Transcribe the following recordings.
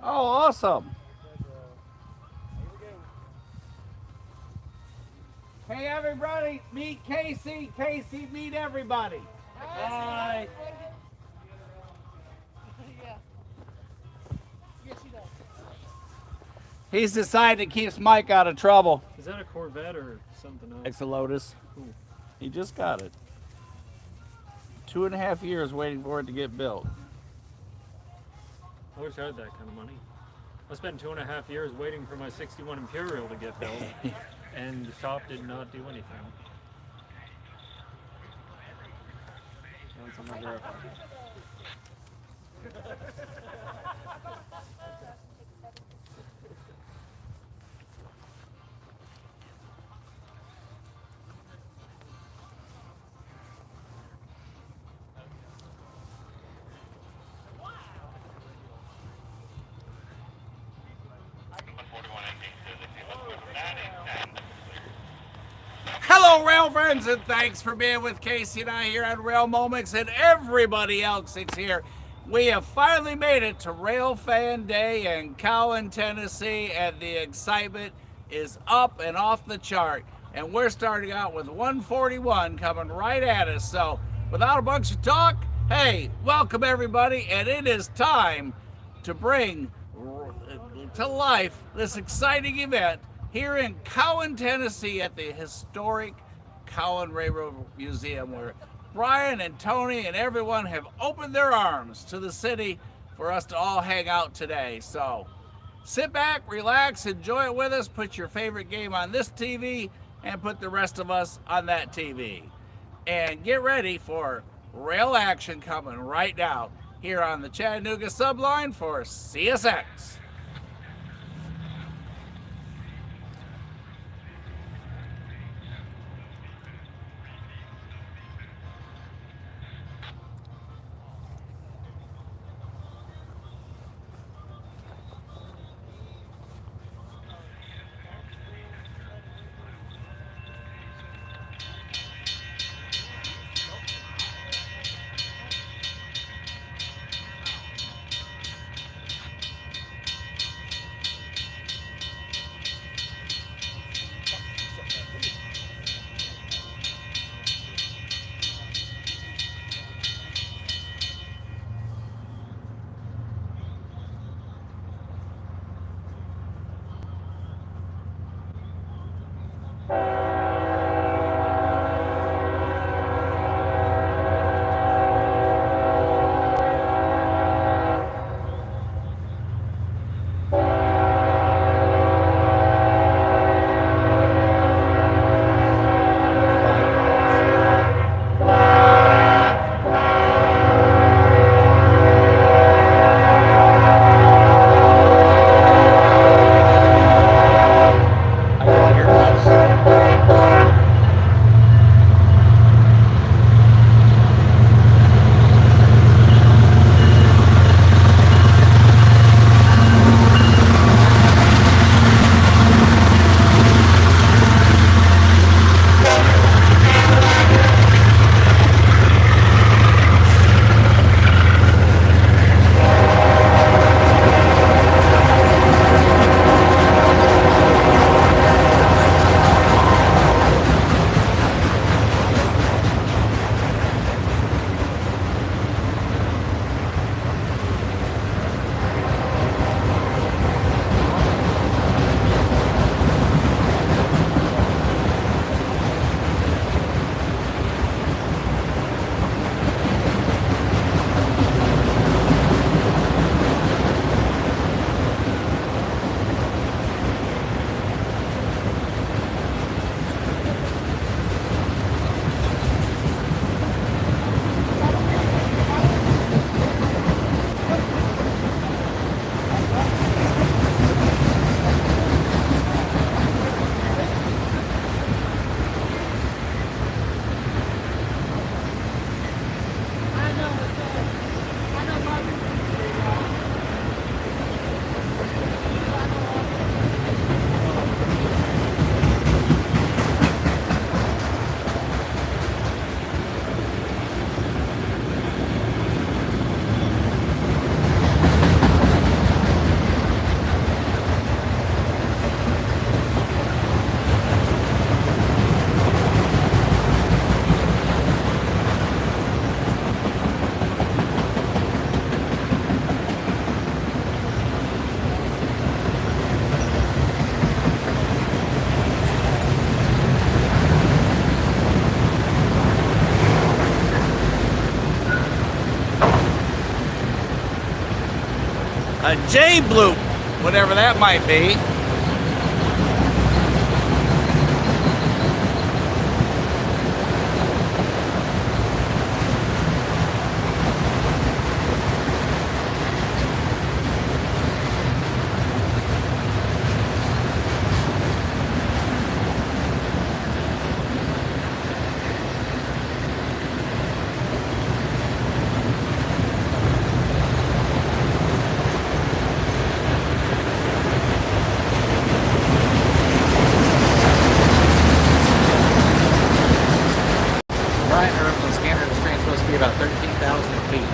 Oh, awesome. Hey, everybody, meet Casey. Casey, meet everybody. Hi. He's decided to keep Mike out of trouble. Is that a Corvette or something else? It's a Lotus. Cool. He just got it. 2.5 years waiting for it to get built. I wish I had that kind of money. I spent 2.5 years waiting for my 61 Imperial to get built, and the shop did not do anything. Hello, rail friends, and thanks for being with Casey and I here on Rail Moments and everybody else that's here. We have finally made it to Rail Fan Day in Cowan, Tennessee, and the excitement is up and off the chart. And we're starting out with 141 coming right at us. So, without a bunch of talk, hey, welcome everybody, and it is time to bring to life this exciting event here in Cowan, Tennessee at the historic Cowan Railroad Museum, where Brian and Tony and everyone have opened their arms to the city for us to all hang out today. So sit back, relax, enjoy it with us, put your favorite game on this TV and put the rest of us on that TV. And get ready for rail action coming right now here on the Chattanooga subline for CSX. a J bloop, whatever that might be. About 13,000 feet.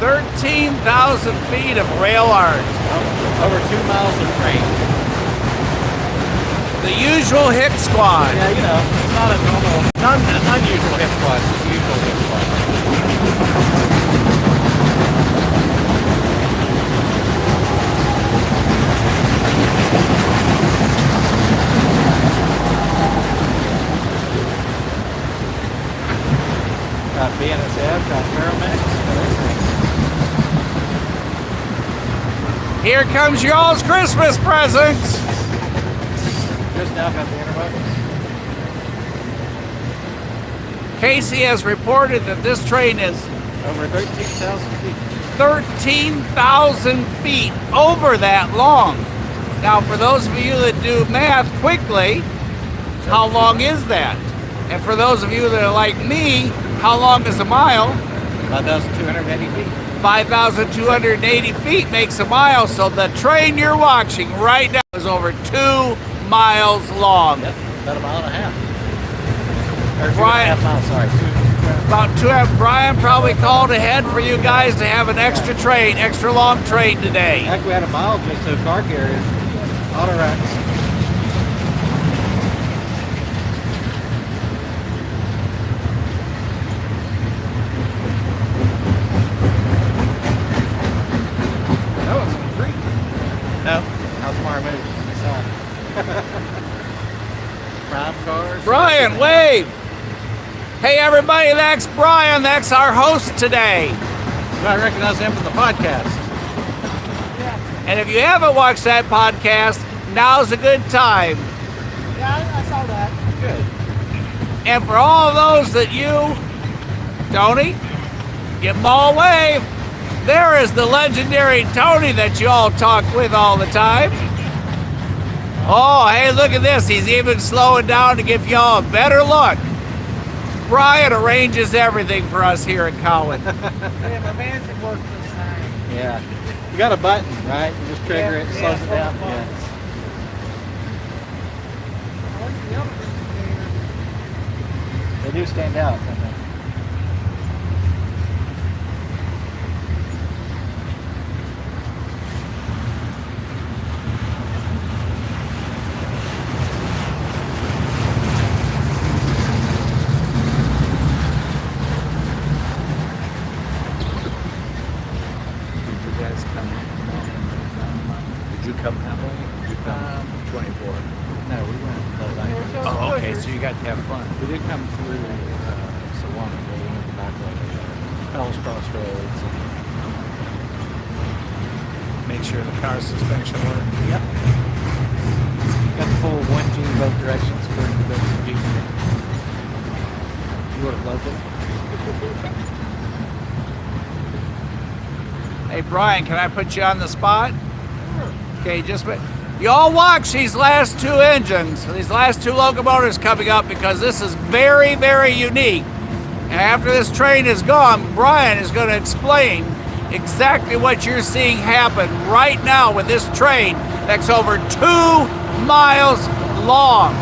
13,000 feet of rail art. Over 2 miles of train. The usual hit squad. Yeah, you know, it's not a normal, unusual hit squad, it's the usual hit squad. Got BNSF, got paramedics. Here comes y'all's Christmas presents. Just now got the intermodal. Casey has reported that this train is Over 13,000 feet. 13,000 feet, over that long. Now, for those of you that do math quickly, how long is that? And for those of you that are like me, how long is a mile? 5,280 feet. 5,280 feet makes a mile, so the train you're watching right now is over 2 miles long. Yep, about a mile and a half. Or Brian, 2.5 miles, sorry. about 2.5. Brian probably called ahead for you guys to have an extra train, extra long train today. Heck, we had a mile just to the car carriers. Auto racks. No, how tomorrow moves. Prime cars. Brian, wave! Hey everybody, that's Brian. That's our host today. You might recognize him from the podcast. And if you haven't watched that podcast, now's a good time. Yeah, I saw that. Good. And for all those that you, Tony, give them all a wave. There is the legendary Tony that you all talk with all the time. Oh, hey, look at this. He's even slowing down to give y'all a better look. Brian arranges everything for us here at Cowan. Yeah, my magic worked this time. Yeah. You got a button, right? You just trigger it, slows it down. Yeah. What's the other indicator? They do stand out, don't they? Did you come that way? Did you come 24? No, we went Bell Diner. Oh, okay, so you got to have fun. We did come through Sawana, but we went the back way to Hell's Crossroads. Make sure the car suspension works. Yep. Got the full 1G in both directions according to both G. You would have loved it. Hey, Brian, can I put you on the spot? Okay, y'all watch these last two engines, these last two locomotives coming up, because this is very, very unique. And after this train is gone, Brian is going to explain exactly what you're seeing happen right now with this train that's over 2 miles long.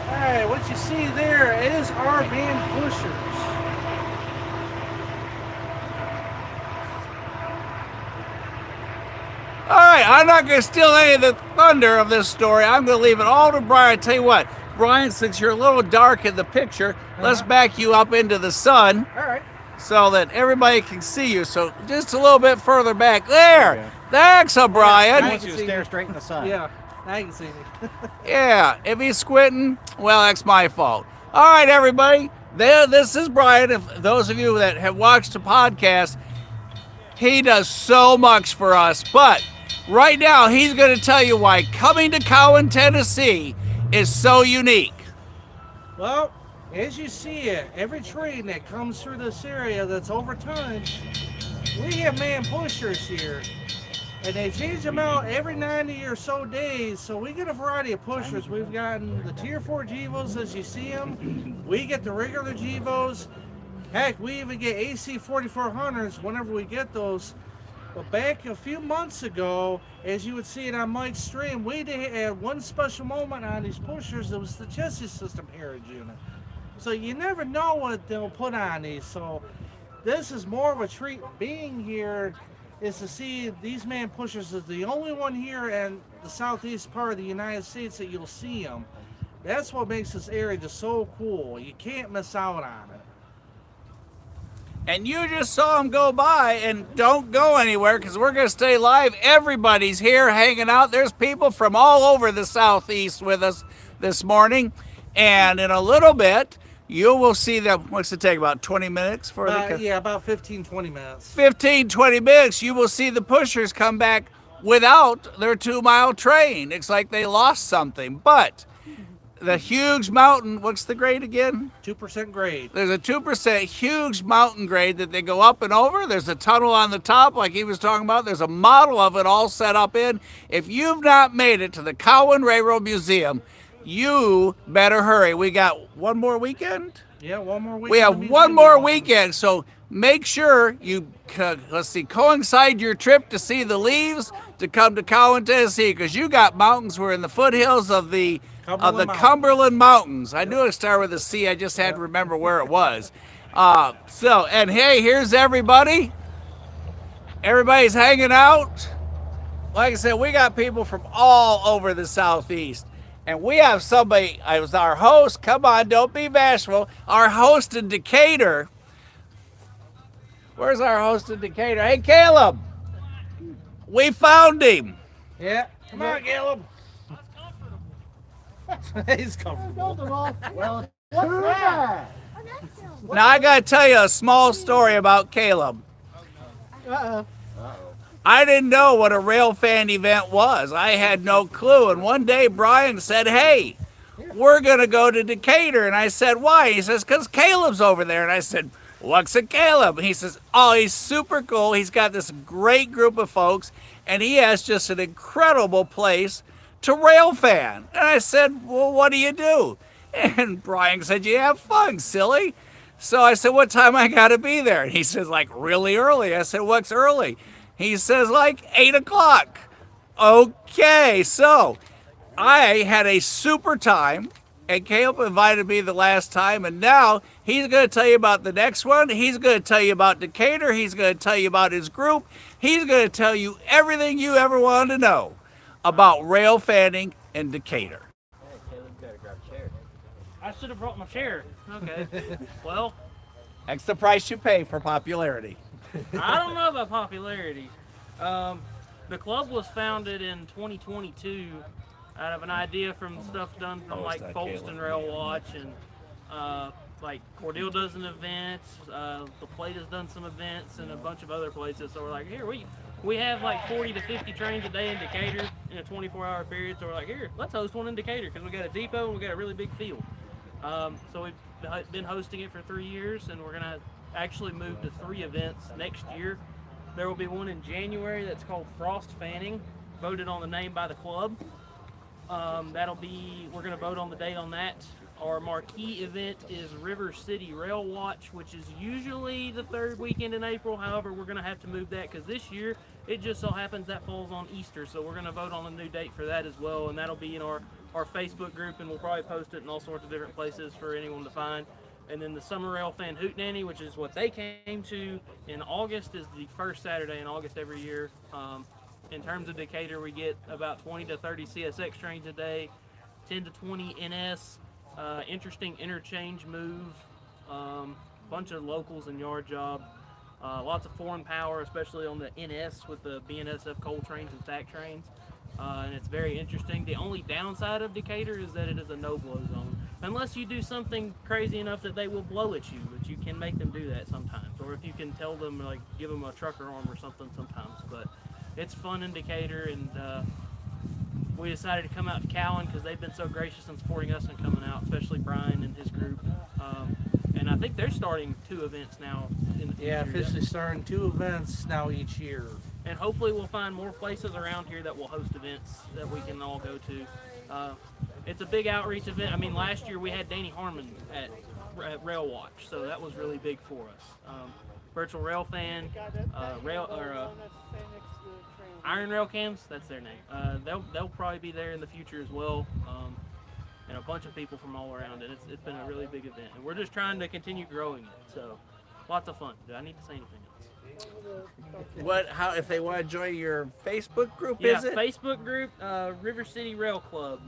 Hey, what you see there is our band pushers. I'm not going to steal any of the thunder of this story. I'm going to leave it all to Brian. Tell you what, Brian, since you're a little dark in the picture, let's back you up into the sun. All right. So that everybody can see you. So just a little bit further back. There. Okay. Thanks, I Brian. want you to stare straight in the sun. Yeah, now you can see me. Yeah, if he's squinting, well, that's my fault. All right, everybody. This is Brian. If those of you that have watched the podcast, he does so much for us. But right now, he's going to tell you why coming to Cowan, Tennessee is so unique. Well, as you see it, every train that comes through this area that's over tonnage, we have man pushers here. And they change them out every 90 or so days, so we get a variety of pushers. We've gotten the Tier 4 Gevos as you see them. We get the regular Gevos. Heck, we even get AC 4400s whenever we get those. But back a few months ago, as you would see it on Mike's stream, we had one special moment on these pushers. It was the chassis system heritage unit. So you never know what they'll put on these. So this is more of a treat being here, is to see these man pushers is the only one here in the southeast part of the United States that you'll see them. That's what makes this area just so cool. You can't miss out on it. And you just saw him go by, and don't go anywhere because we're going to stay live. Everybody's here hanging out. There's people from all over the southeast with us this morning. And in a little bit, you will see them. What's it take, about 20 minutes for Yeah, about 15, 20 minutes. 15, 20 minutes, you will see the pushers come back without their 2-mile train. It's like they lost something. But the huge mountain, what's the grade again? 2% grade. There's a 2% huge mountain grade that they go up and over. There's a tunnel on the top like he was talking about. There's a model of it all set up in. If you've not made it to the Cowan Railroad Museum, you better hurry. We got one more weekend? Yeah, one more weekend. We have one more weekend, so make sure you, coincide your trip to see the leaves to come to Cowan, Tennessee, because you got mountains. We're in the foothills of the Cumberland Mountains. I knew it started with a C. I just had to remember where it was. And hey, here's everybody. Everybody's hanging out. Like I said, we got people from all over the southeast. And we have somebody, I was our host, come on, don't be bashful, our host in Decatur. Where's our host in Decatur? Hey, Caleb, we found him. Yeah, come on, Caleb. He's comfortable. Well, what's that? Now, I got to tell you a small story about Caleb. Uh-oh. I didn't know what a rail fan event was. I had no clue. And one day Brian said, hey, we're going to go to Decatur. And I said, why? He says, because Caleb's over there. And I said, what's a Caleb? And he says, oh, he's super cool. He's got this great group of folks. And he has just an incredible place to rail fan. And I said, well, what do you do? And Brian said, you have fun, silly. So I said, what time I got to be there? And he says, like, really early. I said, what's early? He says, like 8 o'clock. Okay, so I had a super time, and Caleb invited me the last time, and now he's going to tell you about the next one. He's going to tell you about Decatur. He's going to tell you about his group. He's going to tell you everything you ever wanted to know about rail fanning in Decatur. Hey, Caleb, you gotta grab a chair. I should have brought my chair. Okay. Well, That's the price you pay for popularity. I don't know about popularity. The club was founded in 2022 out of an idea from stuff done from like Folkestone Rail Watch, and like Cordell does an event, the Plate has done some events, and a bunch of other places. So we're like, here, we have like 40 to 50 trains a day in Decatur in a 24-hour period. So we're like, here, let's host one in Decatur because we got a depot and we got a really big field. So we've been hosting it for 3 years, and we're gonna actually move to 3 events next year. There will be one in January that's called Frost Fanning, voted on the name by the club. We're going to vote on the date on that. Our marquee event is River City Rail Watch, which is usually the 3rd weekend in April. However, we're going to have to move that because this year it just so happens that falls on Easter. So we're going to vote on a new date for that as well, and that'll be in our Facebook group, and we'll probably post it in all sorts of different places for anyone to find. And then the Summer Rail Fan Hootenanny, which is what they came to in August, is the first Saturday in August every year. In terms of Decatur, we get about 20 to 30 CSX trains a day, 10 to 20 NS, interesting interchange move, bunch of locals and yard job, lots of foreign power, especially on the NS with the BNSF coal trains and stack trains. And it's very interesting. The only downside of Decatur is that it is a no-blow zone. Unless you do something crazy enough that they will blow at you, but you can make them do that sometimes. Or if you can tell them, like, give them a trucker arm or something sometimes. But it's fun in Decatur, and we decided to come out to Cowan because they've been so gracious in supporting us and coming out, especially Brian and his group. And I think they're starting 2 events now in the future. Yeah, officially starting 2 events now each year. And hopefully we'll find more places around here that will host events that we can all go to. It's a big outreach event. I mean, last year we had Danny Harmon at Rail Watch, so that was really big for us. Virtual Rail Fan, Iron Rail Cams, that's their name. They'll probably be there in the future as well. And a bunch of people from all around it. It's been a really big event, and we're just trying to continue growing it. So, lots of fun. Do I need to say anything else? How if they want to join your Facebook group? Yeah, Is it Facebook group, River City Rail Club.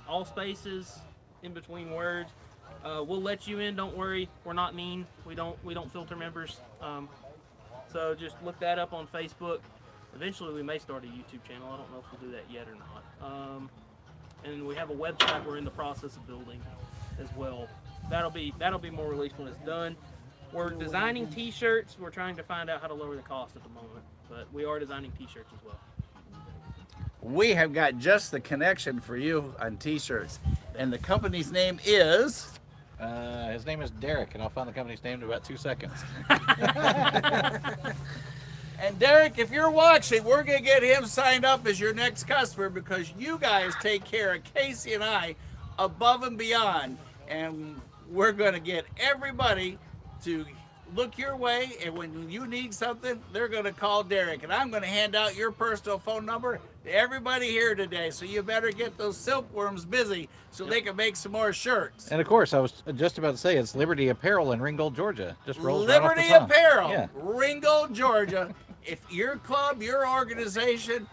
All spaces in between words. We'll let you in. Don't worry. We're not mean. We don't filter members. So just look that up on Facebook. Eventually, we may start a YouTube channel. I don't know if we'll do that yet or not. And we have a website we're in the process of building as well. That'll be more released when it's done. We're designing T-shirts. We're trying to find out how to lower the cost at the moment, but we are designing T-shirts as well. We have got just the connection for you on T-shirts, and the company's name is. His name is Derek, and I'll find the company's name in about 2 seconds. And Derek, if you're watching, we're going to get him signed up as your next customer because you guys take care of Casey and I above and beyond. And we're going to get everybody to look your way. And when you need something, they're going to call Derek. And I'm going to hand out your personal phone number to everybody here today. So you better get those silkworms busy so they can make some more shirts. And of course, I was just about to say it's Liberty Apparel in Ringgold, Georgia. Just rolls Liberty right off the tongue. Apparel, Yeah. Ringgold, Georgia. If your club, your organization,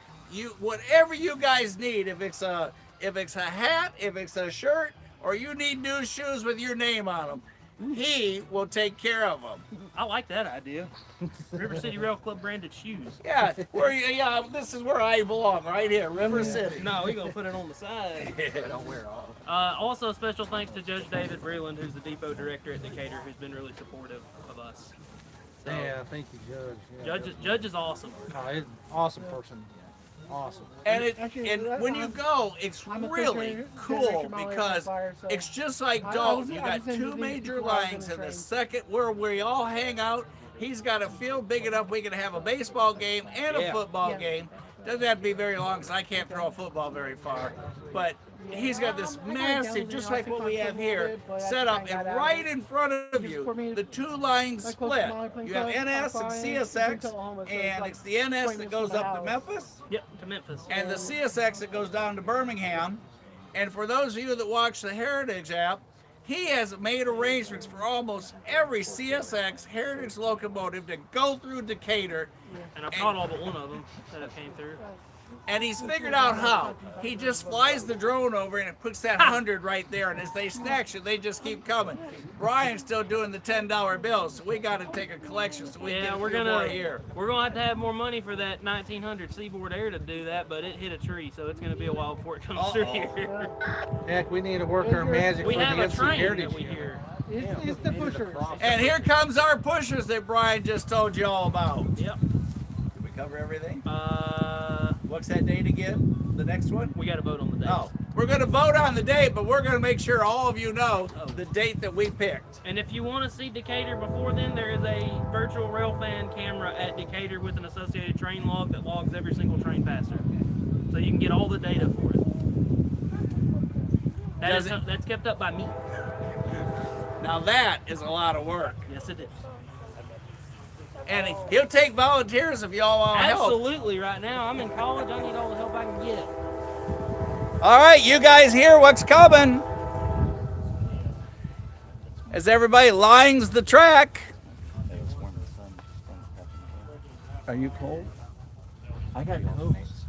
whatever you guys need, if it's a hat, if it's a shirt, or you need new shoes with your name on them, he will take care of them. I like that idea. River City Rail Club branded shoes. Yeah, this is where I belong, right here, River City. No, we're gonna put it on the side. Don't wear it off. Also, special thanks to Judge David Breland, who's the depot director at Decatur, who's been really supportive of us. So, Yeah, thank you, Judge. Yeah, Judge is awesome. No, he's an awesome person. Awesome. And when you go, it's really cool because it's just like Dalton. You got 2 major lines in the second where we all hang out. He's got a field big enough we can have a baseball game and a football game. Doesn't have to be very long because I can't throw a football very far. But he's got this massive, just like what we have here, set up, and right in front of you, the 2 lines split. You have NS and CSX, and it's the NS that goes up to Memphis. Yep, to Memphis. And the CSX that goes down to Birmingham. And for those of you that watch the Heritage app, he has made arrangements for almost every CSX Heritage locomotive to go through Decatur. And I've caught all but one of them that have came through. And he's figured out how. He just flies the drone over and it puts that 100 right there. And as they snatch it, they just keep coming. Brian's still doing the $10 bills, so we got to take a collection so we can get a few more a year. We're gonna have more money for that 1900 Seaboard Air to do that, but it hit a tree, so it's gonna be a while before it comes through here. Heck, we need to work our magic We for have the a NC train Heritage that we here. hear. It's the pushers. And here comes our pushers that Brian just told you all about. Yep. Did we cover everything? Uh, What's that date again? The next one? we got to vote on the date. Oh, we're going to vote on the date, but we're going to make sure all of you know the date that we picked. And if you want to see Decatur before then, there is a virtual rail fan camera at Decatur with an associated train log that logs every single train passer. So you can get all the data for it. That's kept up by me. Now that is a lot of work. Yes, it is. And he'll take volunteers if y'all want to help. Absolutely. Right now, I'm in college. I need all the help I can get. All right, you guys hear what's coming. As everybody lines the track. Are you cold? I got She Coke. alternates.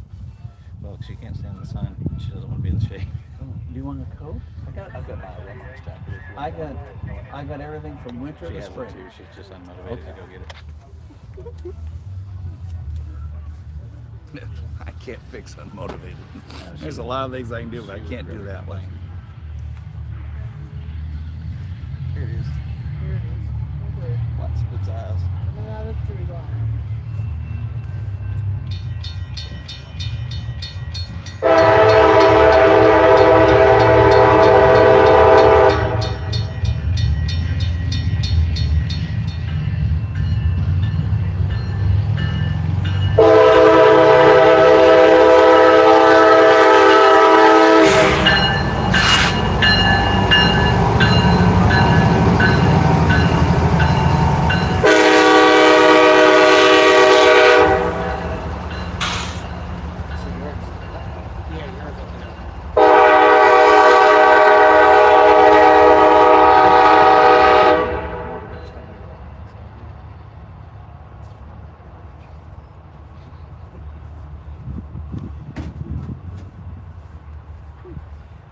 Well, she can't stand the sun. She doesn't want to be in the shade. Do you want a Coke? I've got my Walmart's jacket. I got everything from winter She to has it spring. too. She's just unmotivated to go get it. I can't fix unmotivated. There's a lot of things I can do, but I can't do that one. Here it is. Lots of its eyes.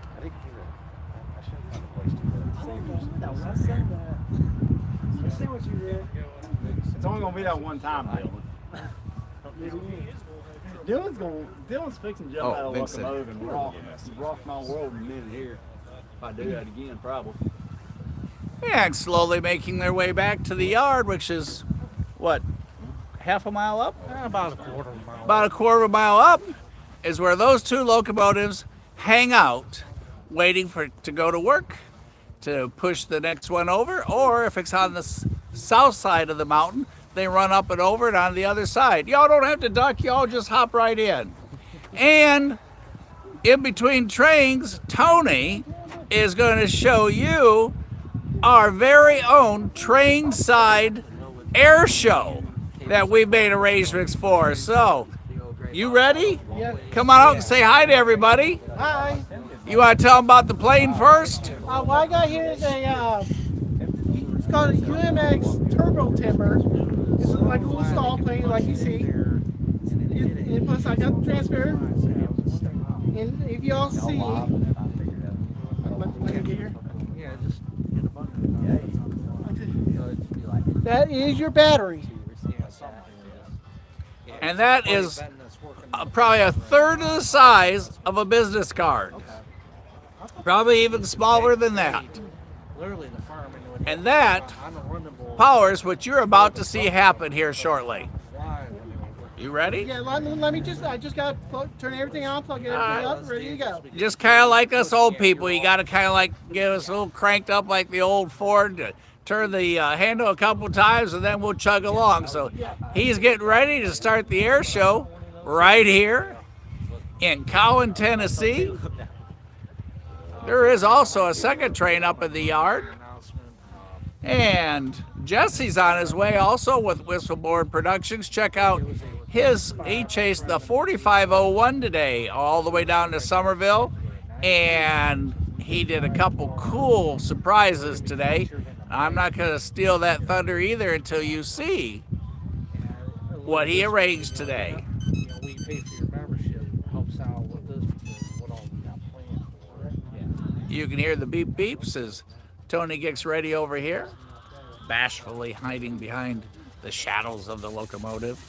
I didn't hear it. I should have found a place to Let's see what you did. It's only gonna be that one time, Dylan. Dylan's fixing to jump out of the locomotive and rock my world in a minute here. If I do that again, probably. And slowly making their way back to the yard, which is what, half a mile up? About a quarter of a mile. About a quarter of a mile up is where those two locomotives hang out, waiting to go to work, to push the next one over, or if it's on the south side of the mountain, they run up and over it on the other side. Y'all don't have to duck, y'all just hop right in. And in between trains, Tony is going to show you our very own train side air show that we made arrangements for. So, you ready? Yeah. Come on out and say hi to everybody. Hi. You want to tell them about the plane first? What I got here is it's called a UMX Turbo Timber. It's like a little stall plane, like you see. And plus, I got the transmitter. And if y'all see, let me get here. That is your battery. And that is probably a third of the size of a business card. Probably even smaller than that. And that powers what you're about to see happen here shortly. You ready? Yeah, let me I just got to turn everything on, plug everything up, ready to go. Just kind of like us old people, you got to kind of like get us a little cranked up like the old Ford. Turn the handle a couple times and then we'll chug along. So he's getting ready to start the air show right here in Cowan, Tennessee. There is also a second train up in the yard. And Jesse's on his way also with Whistleboard Productions. Check out he chased the 4501 today all the way down to Somerville. And he did a couple cool surprises today. I'm not going to steal that thunder either until you see what he arranged today. We pay for your membership, helps out with this because what all we got planned for it. You can hear the beep beeps as Tony gets ready over here, bashfully hiding behind the shadows of the locomotive.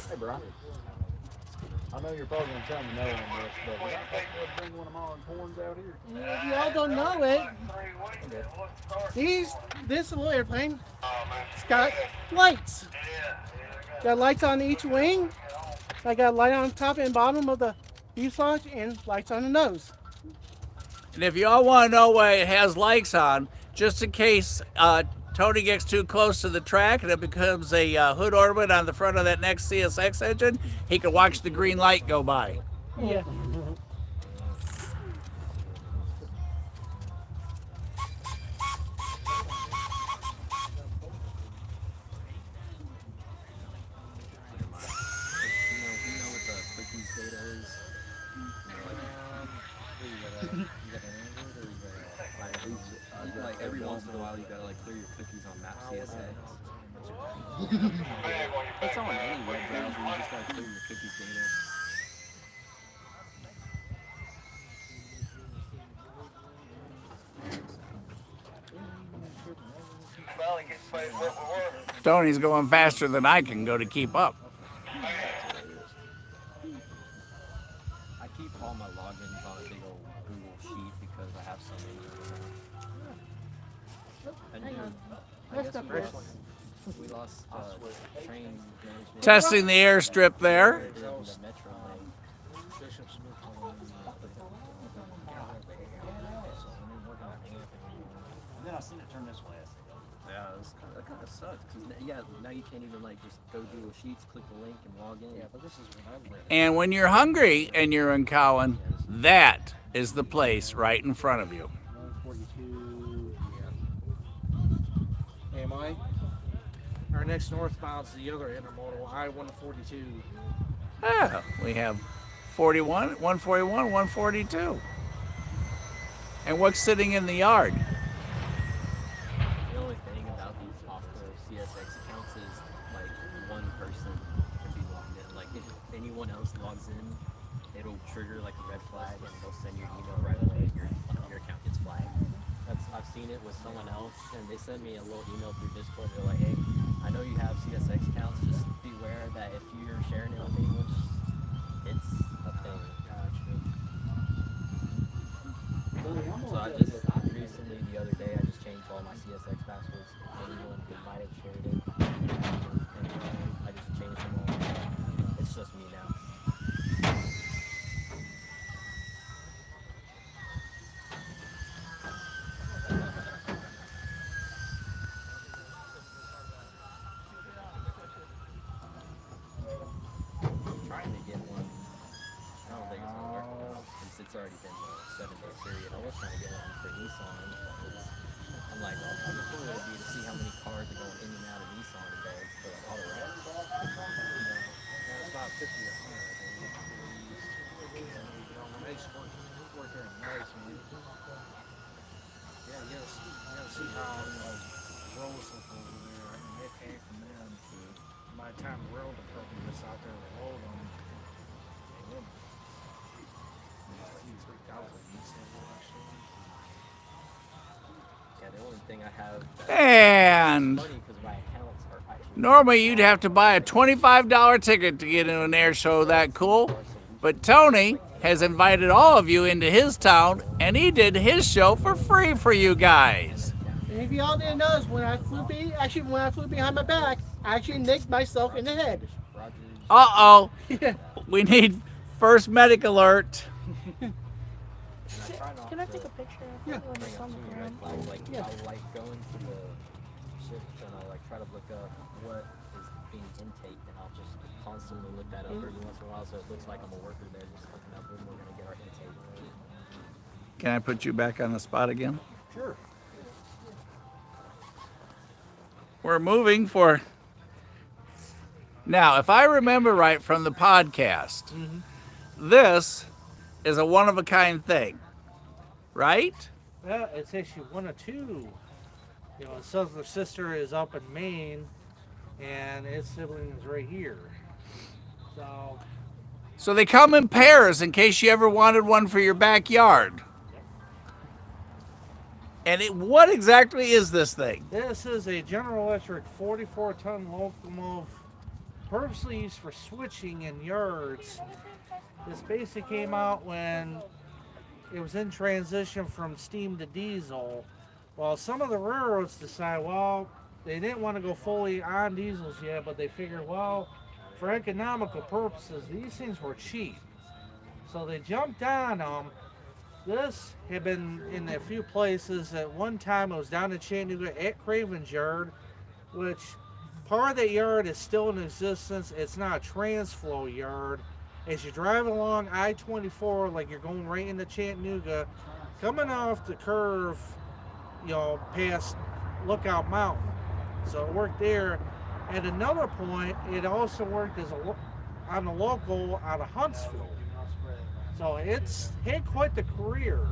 Hey, bro. I know you're probably going to tell me no on this, but would I bring one of my horns out here? If y'all don't know it, this little airplane, it's got lights. Got lights on each wing. I got a light on top and bottom of the fuselage and lights on the nose. And if you all want to know why it has lights on, just in case Tony gets too close to the track and it becomes a hood ornament on the front of that next CSX engine, he can watch the green light go by. Yeah. Like every once in a while, you gotta like clear your cookies on Map CSX. It's on any web browser. You just gotta clear your cookies data. Tony's going faster than I can go to keep up. I keep all my logins on a big old Google sheet because I have so many. And I guess we lost train management. Testing the airstrip there. The Metro lane. Then I seen it turn this way. Yeah, that kind of sucks. Cause now you can't even like just go Google Sheets, click the link, and log in. Yeah, but this is when I live. And when you're hungry and you're in Cowan, that is the place right in front of you. 142. Yeah. Am I? Our next northbound's the other intermodal, I-142. Ah, we have 41, 141, 142. And what's sitting in the yard? The only thing about these off-the CSX accounts is like one person can be logged in. Like if anyone else logs in, it'll trigger like a red flag and they'll send you an email right away. Your account gets flagged. I've seen it with someone else, and they send me a little email through Discord. They're like, "Hey, I know you have CSX accounts. Just beware that if you're sharing it with anyone, it's a thing." So I just recently, the other day, I just changed all my CSX passwords. Anyone who might have shared it, and I just changed them all. It's just me now. Trying to get one. I don't think it's gonna work now, since it's already been a 7-day period. I was trying to get one for Nissan. I'm like, how cool would it be to see how many cars are going in and out of Nissan a day for the auto route? Yeah, it's about 50 or 100, I think. They just work there nice, man. Yeah, you gotta see how roads look over there. I mean, they pay from them to, by the time the rail department gets out there to load them, they live. It's like 3,000 Yeah, the only thing I have that's And funny because my accounts are actually normally you'd have to buy a $25 ticket to get into an air show that cool. But Tony has invited all of you into his town, and he did his show for free for you guys. And if y'all didn't notice, when I flew behind my back, I actually nicked myself in the head. Uh-oh. Yeah. We need first medic alert. Can I take a picture of it when it's on the ground? I'll like go into the shift and I'll like try to look up what is being intaked, and I'll just constantly look that up every once in a while, so it looks like I'm a worker there, just looking up when we're gonna get our intake. Can I put you back on the spot again? Sure. We're moving for... Now, if I remember right from the podcast, this is a one-of-a-kind thing, right? Well, it's actually one of two. You know, his other sister is up in Maine, and his sibling is right here. So, So they come in pairs in case you ever wanted one for your backyard. And what exactly is this thing? this is a General Electric 44-ton locomotive, purposely used for switching in yards. This basically came out when it was in transition from steam to diesel. Well, some of the railroads decided, well, they didn't want to go fully on diesels yet, but they figured, well, for economical purposes, these things were cheap. So they jumped on them. This had been in a few places. At one time, it was down in Chattanooga at Craven's Yard, which part of that yard is still in existence. It's not a transflow yard. As you drive along I-24, like you're going right into Chattanooga, coming off the curve, you know, past Lookout Mountain. So it worked there. At another point, it also worked as on the local out of Huntsville. So it's had quite the career.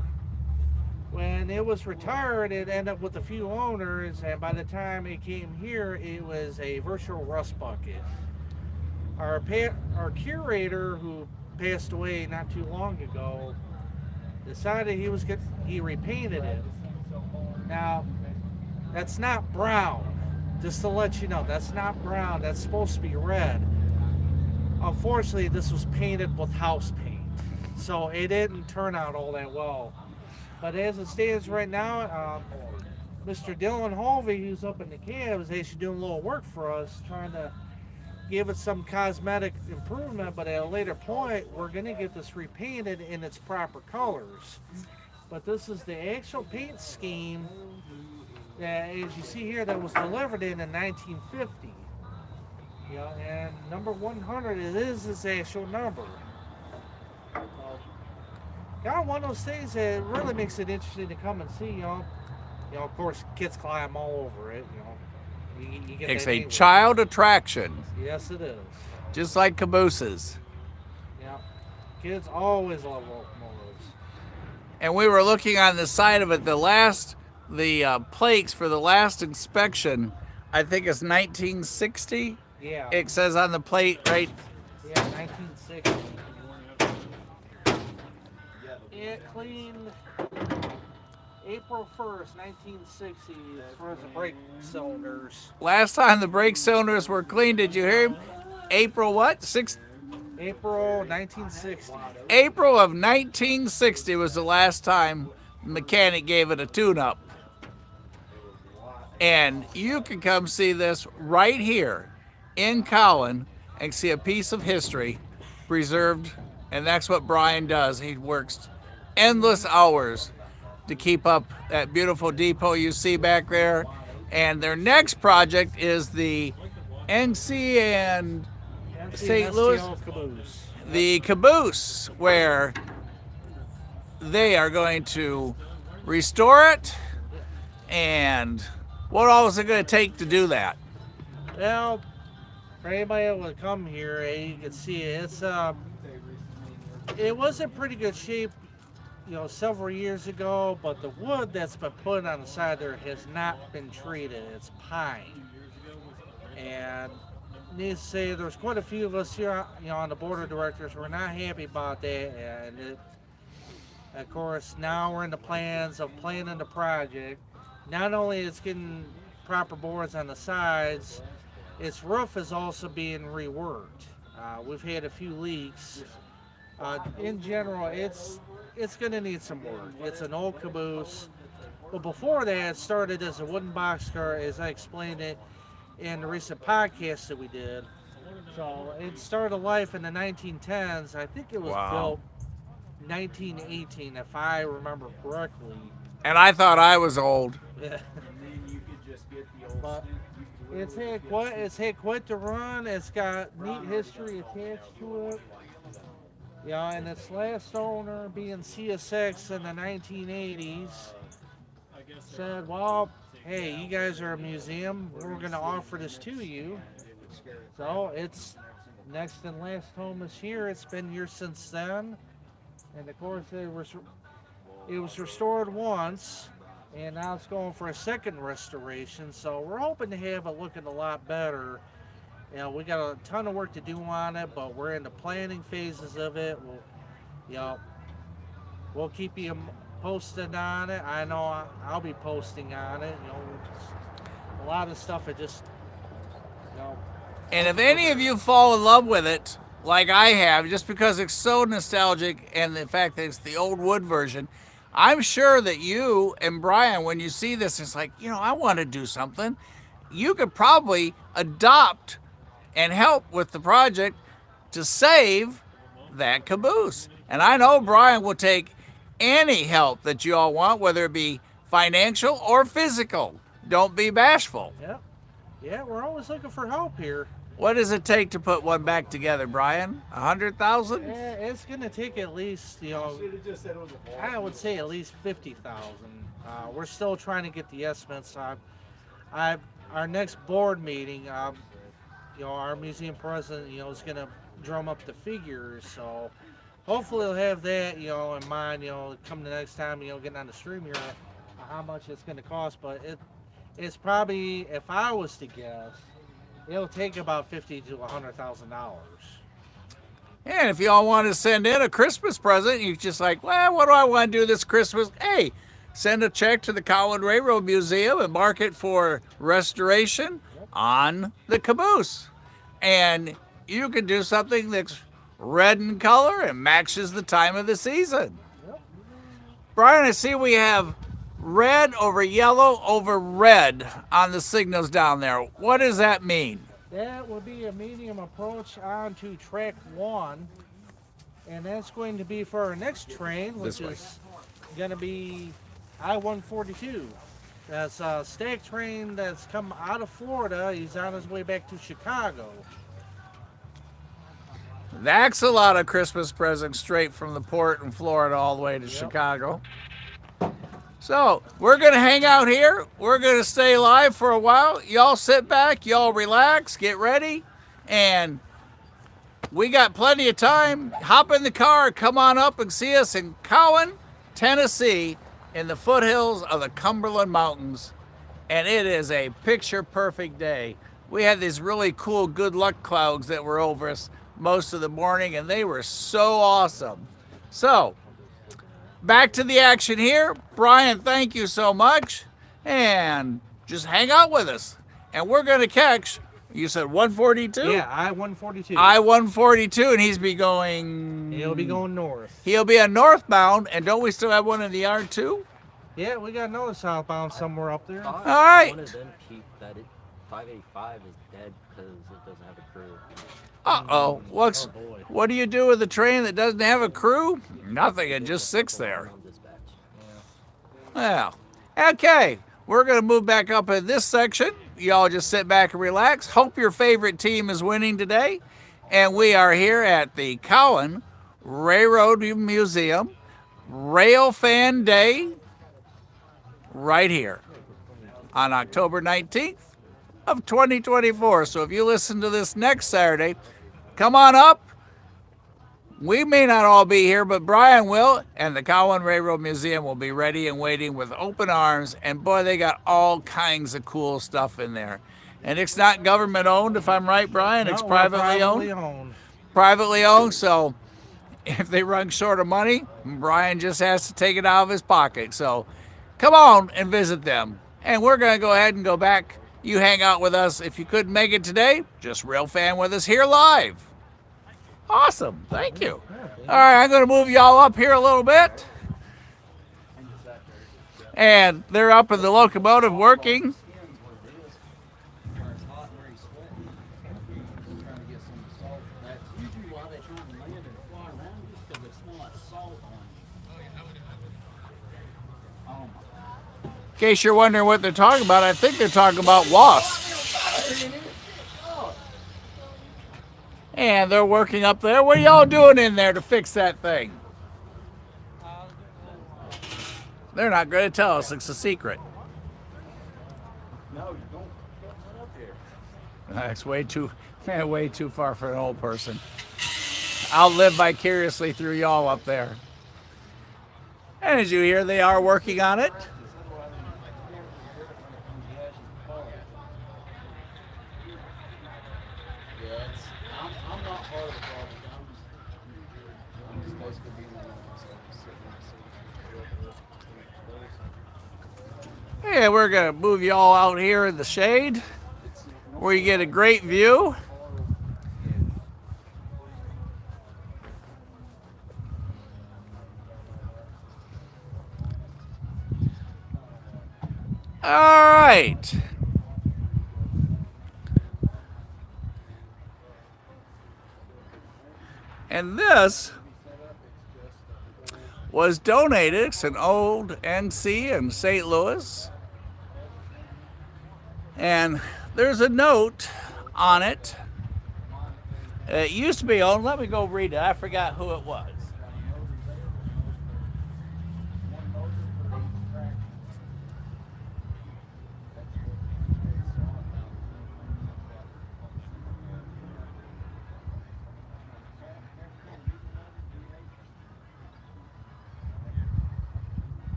When it was retired, it ended up with a few owners, and by the time it came here, it was a virtual rust bucket. Our curator, who passed away not too long ago, decided he repainted it. Now, that's not brown. Just to let you know, that's not brown. That's supposed to be red. Unfortunately, this was painted with house paint, so it didn't turn out all that well. But as it stands right now, Mr. Dylan Holvey, who's up in the cab, is actually doing a little work for us, trying to give it some cosmetic improvement. But at a later point, we're going to get this repainted in its proper colors. But this is the actual paint scheme that, as you see here, that was delivered in 1950. Yeah, and number 100 is its actual number. Got one of those things that really makes it interesting to come and see, you know. Of course, kids climb all over it, you know. You get It's that a anywhere. child attraction, Yes, it is. just like cabooses. Yeah. Kids always love locomotives. And we were looking on the side of it. The plates for the last inspection, I think it's 1960. Yeah. It says on the plate, right? Yeah, 1960. It cleaned April 1st, 1960, as far as the brake cylinders. Last time the brake cylinders were cleaned, did you hear him? April what? April 1960. April of 1960 was the last time the mechanic gave it a tune-up. And you can come see this right here in Cowan and see a piece of history preserved. And that's what Brian does. He works endless hours to keep up that beautiful depot you see back there. And their next project is the NC and St. Louis, Caboose. the caboose, where they are going to restore it. And what all is it going to take to do that? Well, for anybody that would come here, you can see it. It was in pretty good shape, you know, several years ago, but the wood that's been put on the side there has not been treated. It's pine. And needless to say, there's quite a few of us here, you know, on the board of directors. We're not happy about that. And of course, now we're in the plans of planning the project. Not only is getting proper boards on the sides, its roof is also being reworked. We've had a few leaks. In general, it's going to need some work. It's an old caboose. But before that, it started as a wooden boxcar, as I explained it in the recent podcast that we did. So it started life in the 1910s. I think it was built 1918, if I remember correctly. And I thought I was old. Yeah. But it's had quite the run. It's got neat history attached to it. Yeah, and its last owner, being CSX in the 1980s, said, well, hey, you guys are a museum. We're going to offer this to you. So it's next and last home this year. It's been here since then. And of course, it was restored once, and now it's going for a second restoration. So we're hoping to have it looking a lot better. You know, we got a ton of work to do on it, but we're in the planning phases of it. We'll keep you posted on it. I know I'll be posting on it. You know, a lot of stuff. It just, you know. And if any of you fall in love with it, like I have, just because it's so nostalgic and the fact that it's the old wood version, I'm sure that you and Brian, when you see this, it's like, you know, I want to do something. You could probably adopt and help with the project to save that caboose. And I know Brian will take any help that you all want, whether it be financial or physical. Don't be bashful. Yeah, we're always looking for help here. What does it take to put one back together, Brian? 100,000? Yeah, it's gonna take at least, you know, I would say at least 50,000. We're still trying to get the estimates. Our next board meeting, you know, our museum president, you know, is gonna drum up the figures. So hopefully they'll have that, in mind, come the next time, getting on the stream here, how much it's going to cost. But it's probably, if I was to guess, it'll take about $50,000 to $100,000. And if y'all want to send in a Christmas present, you're just like, well, what do I want to do this Christmas? Hey, send a check to the Cowan Railroad Museum and mark it for restoration on the caboose. And you can do something that's red in color and matches the time of the season. Brian, I see we have red over yellow over red on the signals down there. What does that mean? That will be a medium approach onto track 1, and that's going to be for our next train, which is going to be I-142. That's a stag train that's come out of Florida. He's on his way back to Chicago. That's a lot of Christmas presents straight from the port in Florida all the way to Chicago. So we're going to hang out here. We're going to stay live for a while. Y'all sit back, y'all relax, get ready, and we got plenty of time. Hop in the car, come on up and see us in Cowan, Tennessee, in the foothills of the Cumberland Mountains. And it is a picture-perfect day. We had these really cool good luck clouds that were over us most of the morning, and they were so awesome. So, back to the action here. Brian, thank you so much. And just hang out with us. And we're going to catch, you said 142? Yeah, I-142. I-142, and he'll be going north. He'll be a northbound, and don't we still have one in the yard too? Yeah, we got another southbound somewhere up there. All right. One of them keep that 585 is dead because it doesn't have a crew. Uh-oh. What do you do with a train that doesn't have a crew? Nothing. It just sits there. Well, okay. We're going to move back up in this section. Y'all just sit back and relax. Hope your favorite team is winning today. And we are here at the Cowan Railroad Museum Rail Fan Day right here on October 19th of 2024. So if you listen to this next Saturday, come on up. We may not all be here, but Brian will, and the Cowan Railroad Museum will be ready and waiting with open arms. And boy, they got all kinds of cool stuff in there. And it's not government owned, if I'm right, Brian. It's privately owned. Privately owned, so if they run short of money, Brian just has to take it out of his pocket. So come on and visit them. And we're going to go ahead and go back. You hang out with us. If you couldn't make it today, just Rail Fan with us here live. Awesome. Thank you. All right, I'm going to move y'all up here a little bit. And they're up in the locomotive working. In case you're wondering what they're talking about, I think they're talking about wasps. And they're working up there. What are y'all doing in there to fix that thing? They're not going to tell us. It's a secret. No, you don't run up here. That's way too far for an old person. I'll live vicariously through y'all up there. And as you hear, they are working on it. Yeah, we're going to move you all out here in the shade where you get a great view. All right. And this was donated. It's an old NC in St. Louis. And there's a note on it. It used to be owned. Let me go read it. I forgot who it was.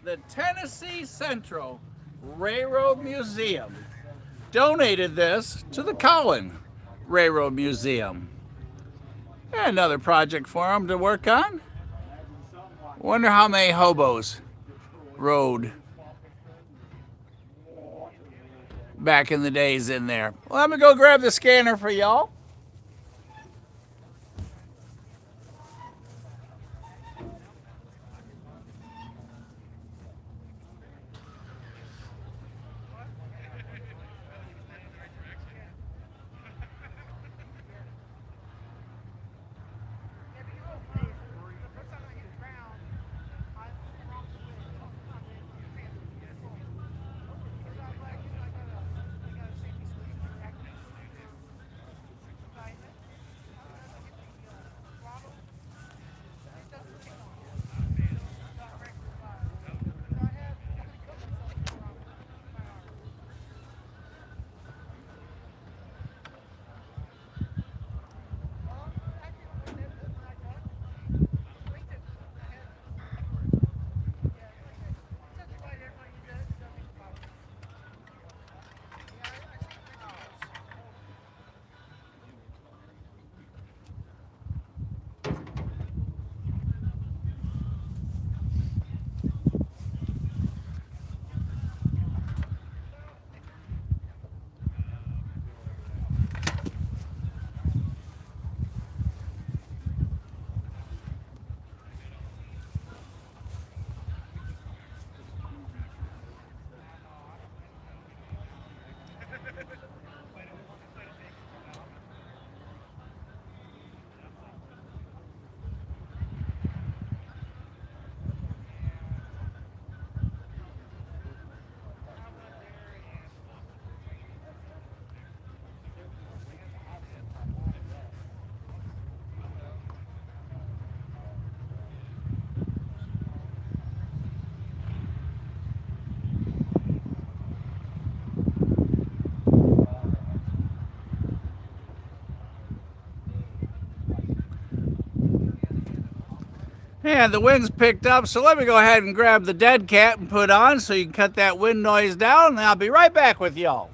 the Tennessee Central Railroad Museum donated this to the Cowan Railroad Museum. Another project for them to work on. Wonder how many hobos rode back in the days in there. Well, let me go grab the scanner for y'all. And the wind's picked up, so let me go ahead and grab the dead cat and put on so you can cut that wind noise down, and I'll be right back with y'all.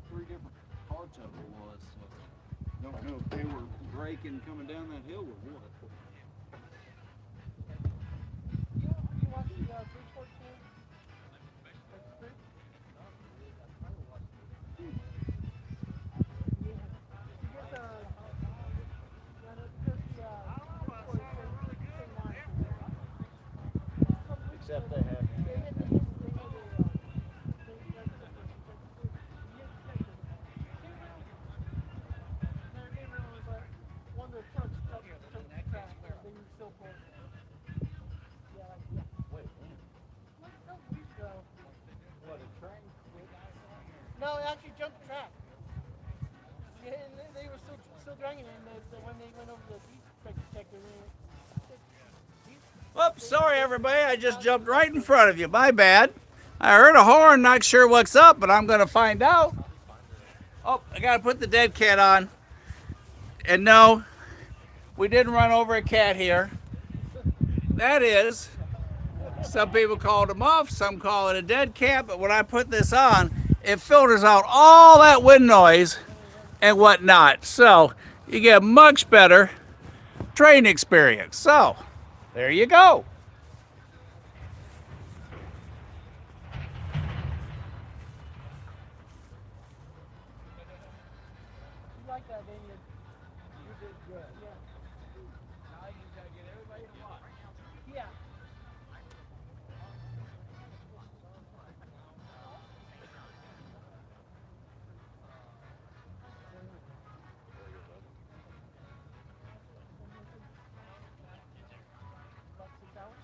Three different parts of it was. So don't know if they were breaking coming down that hill or what. Except they have. No, it actually jumped the track. Yeah, and they were still dragging it, and when they went over the speed detector, Oops, sorry everybody, I just jumped right in front of you. My bad. I heard a horn, not sure what's up, but I'm going to find out. Oh, I got to put the dead cat on. And no, we didn't run over a cat here. That is, some people call it a muff, some call it a dead cat, but when I put this on, it filters out all that wind noise and whatnot. So you get a much better train experience. So there you go. you like that, didn't you? You did good. Yeah. Now you gotta get everybody to watch. Yeah. About 6 hours?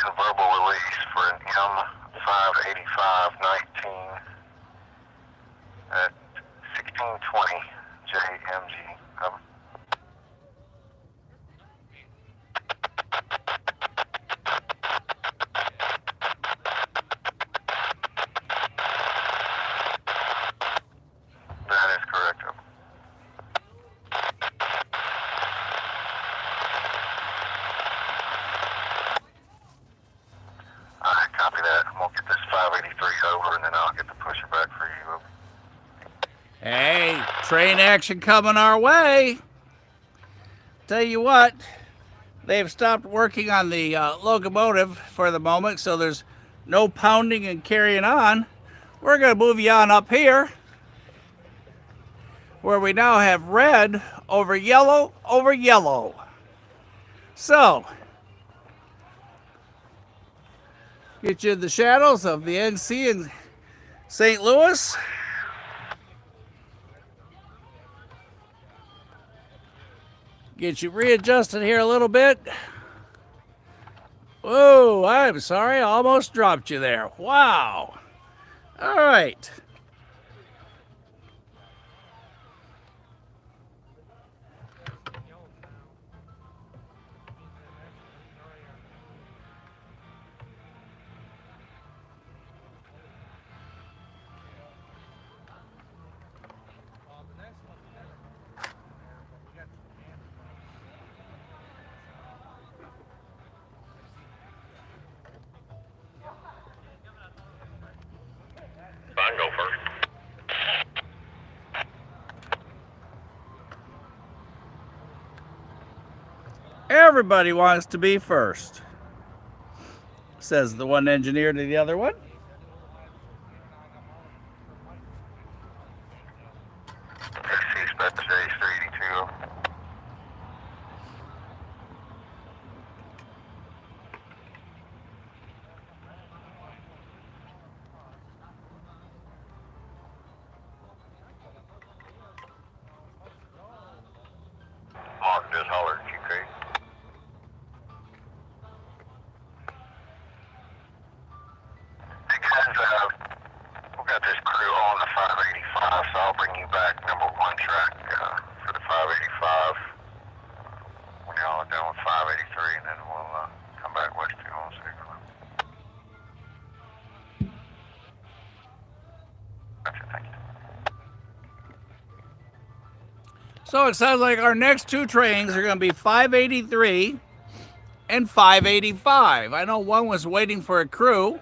and verbal release for an M58519 at 1620 JMG. Over. That is correct. Over. Alright, copy that. I'm going to get this 583 over and then I'll get the pusher back for you. Over. Hey, train action coming our way. Tell you what, they've stopped working on the locomotive for the moment, so there's no pounding and carrying on. We're going to move you on up here, where we now have red over yellow over yellow. So, get you in the shadows of the NC in St. Louis. Get you readjusted here a little bit. Whoa, I'm sorry, I almost dropped you there. Wow. All right. Fine, go first. Everybody wants to be first, says the one engineer to the other one. AC expect the J 382. Mark does holler at you, Craig. Because we got this crew on the 585, so I'll bring you back number one track for the 585 when y'all are done with 583, and then we'll come back west to on 6. Gotcha, thank you. So it sounds like our next two trains are going to be 583 and 585. I know one was waiting for a crew.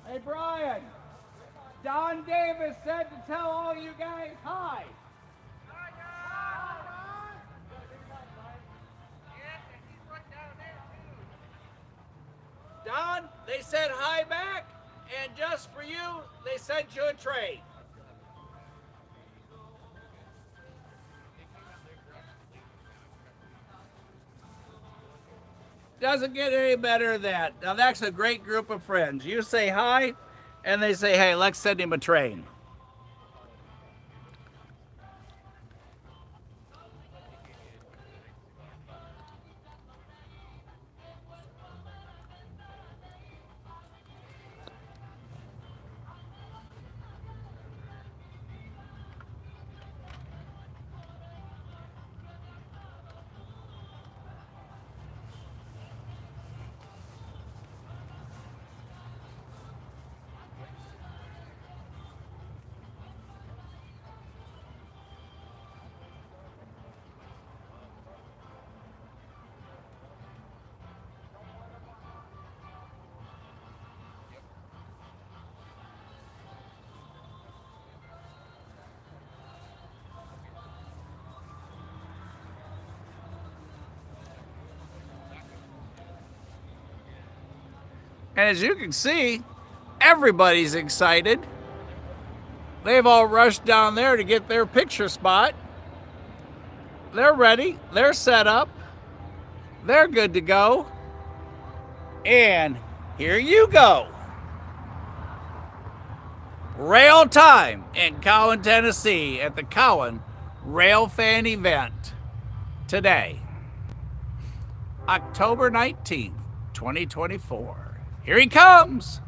Hey, Brian, Don Davis said to tell all you guys hi. They said hi back, and just for you, they sent you a train. Doesn't get any better than that. Now that's a great group of friends. You say hi, and they say, hey, let's send him a train. And as you can see, everybody's excited. They've all rushed down there to get their picture spot. They're ready. They're set up. They're good to go. And here you go. Rail time in Cowan, Tennessee at the Cowan Rail Fan event today, October 19th, 2024. Here he comes.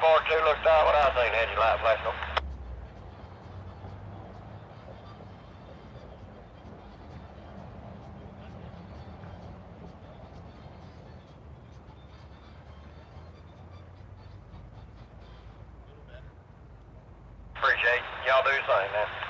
142 looks out. What I seen, had your light flashing on. Appreciate y'all do the same, man.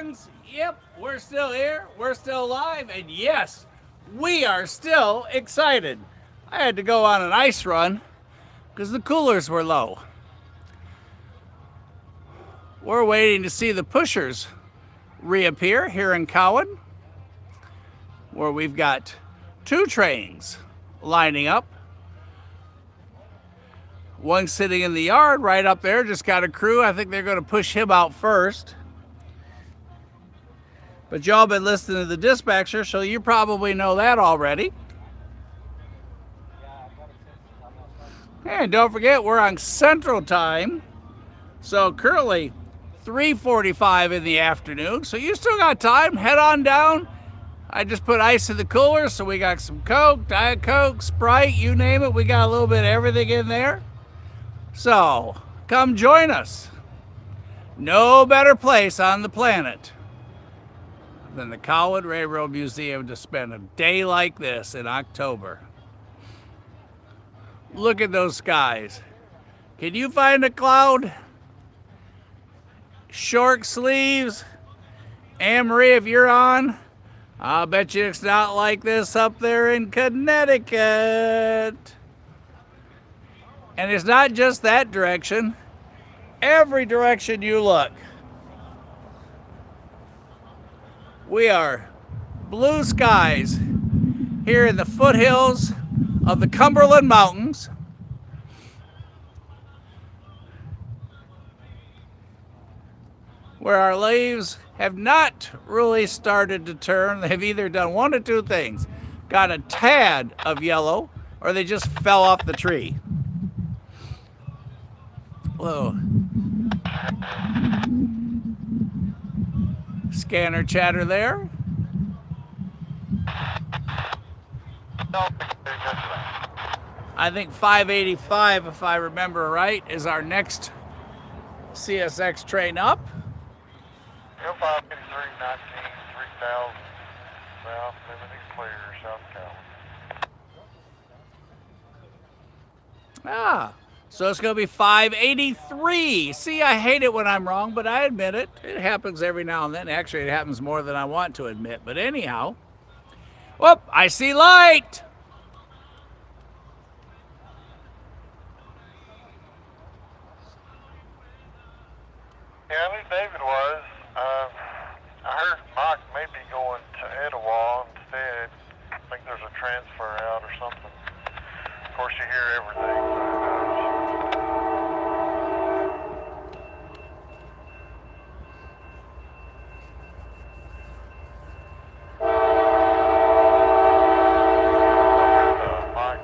friends. Yep, we're still here. We're still alive. And yes, we are still excited. I had to go on an ice run because the coolers were low. We're waiting to see the pushers reappear here in Cowan, where we've got 2 trains lining up. One sitting in the yard right up there, just got a crew. I think they're going to push him out first. But y'all been listening to the dispatcher, so you probably know that already. And don't forget, we're on Central Time. So currently 3:45 in the afternoon. So you still got time. Head on down. I just put ice in the cooler, so we got some Coke, Diet Coke, Sprite, you name it. We got a little bit of everything in there. So come join us. No better place on the planet than the Cowan Railroad Museum to spend a day like this in October. Look at those skies. Can you find a cloud? Short sleeves. Anne-Marie, if you're on, I'll bet you it's not like this up there in Connecticut. And it's not just that direction. Every direction you look. We are blue skies here in the foothills of the Cumberland Mountains. Where our leaves have not really started to turn. They've either done one of 2 things. Got a tad of yellow, or they just fell off the tree. Whoa. Scanner chatter there. I think 585, if I remember right, is our next CSX train up. 583, 19, 3000, south, limited clear, South Carolina. So it's going to be 583. See, I hate it when I'm wrong, but I admit it. It happens every now and then. Actually, it happens more than I want to admit. But anyhow, whoop, I see light. Yeah, I knew David was. I heard Mike may be going to Etowah instead. I think there's a transfer out or something. Of course, you hear everything. Mike.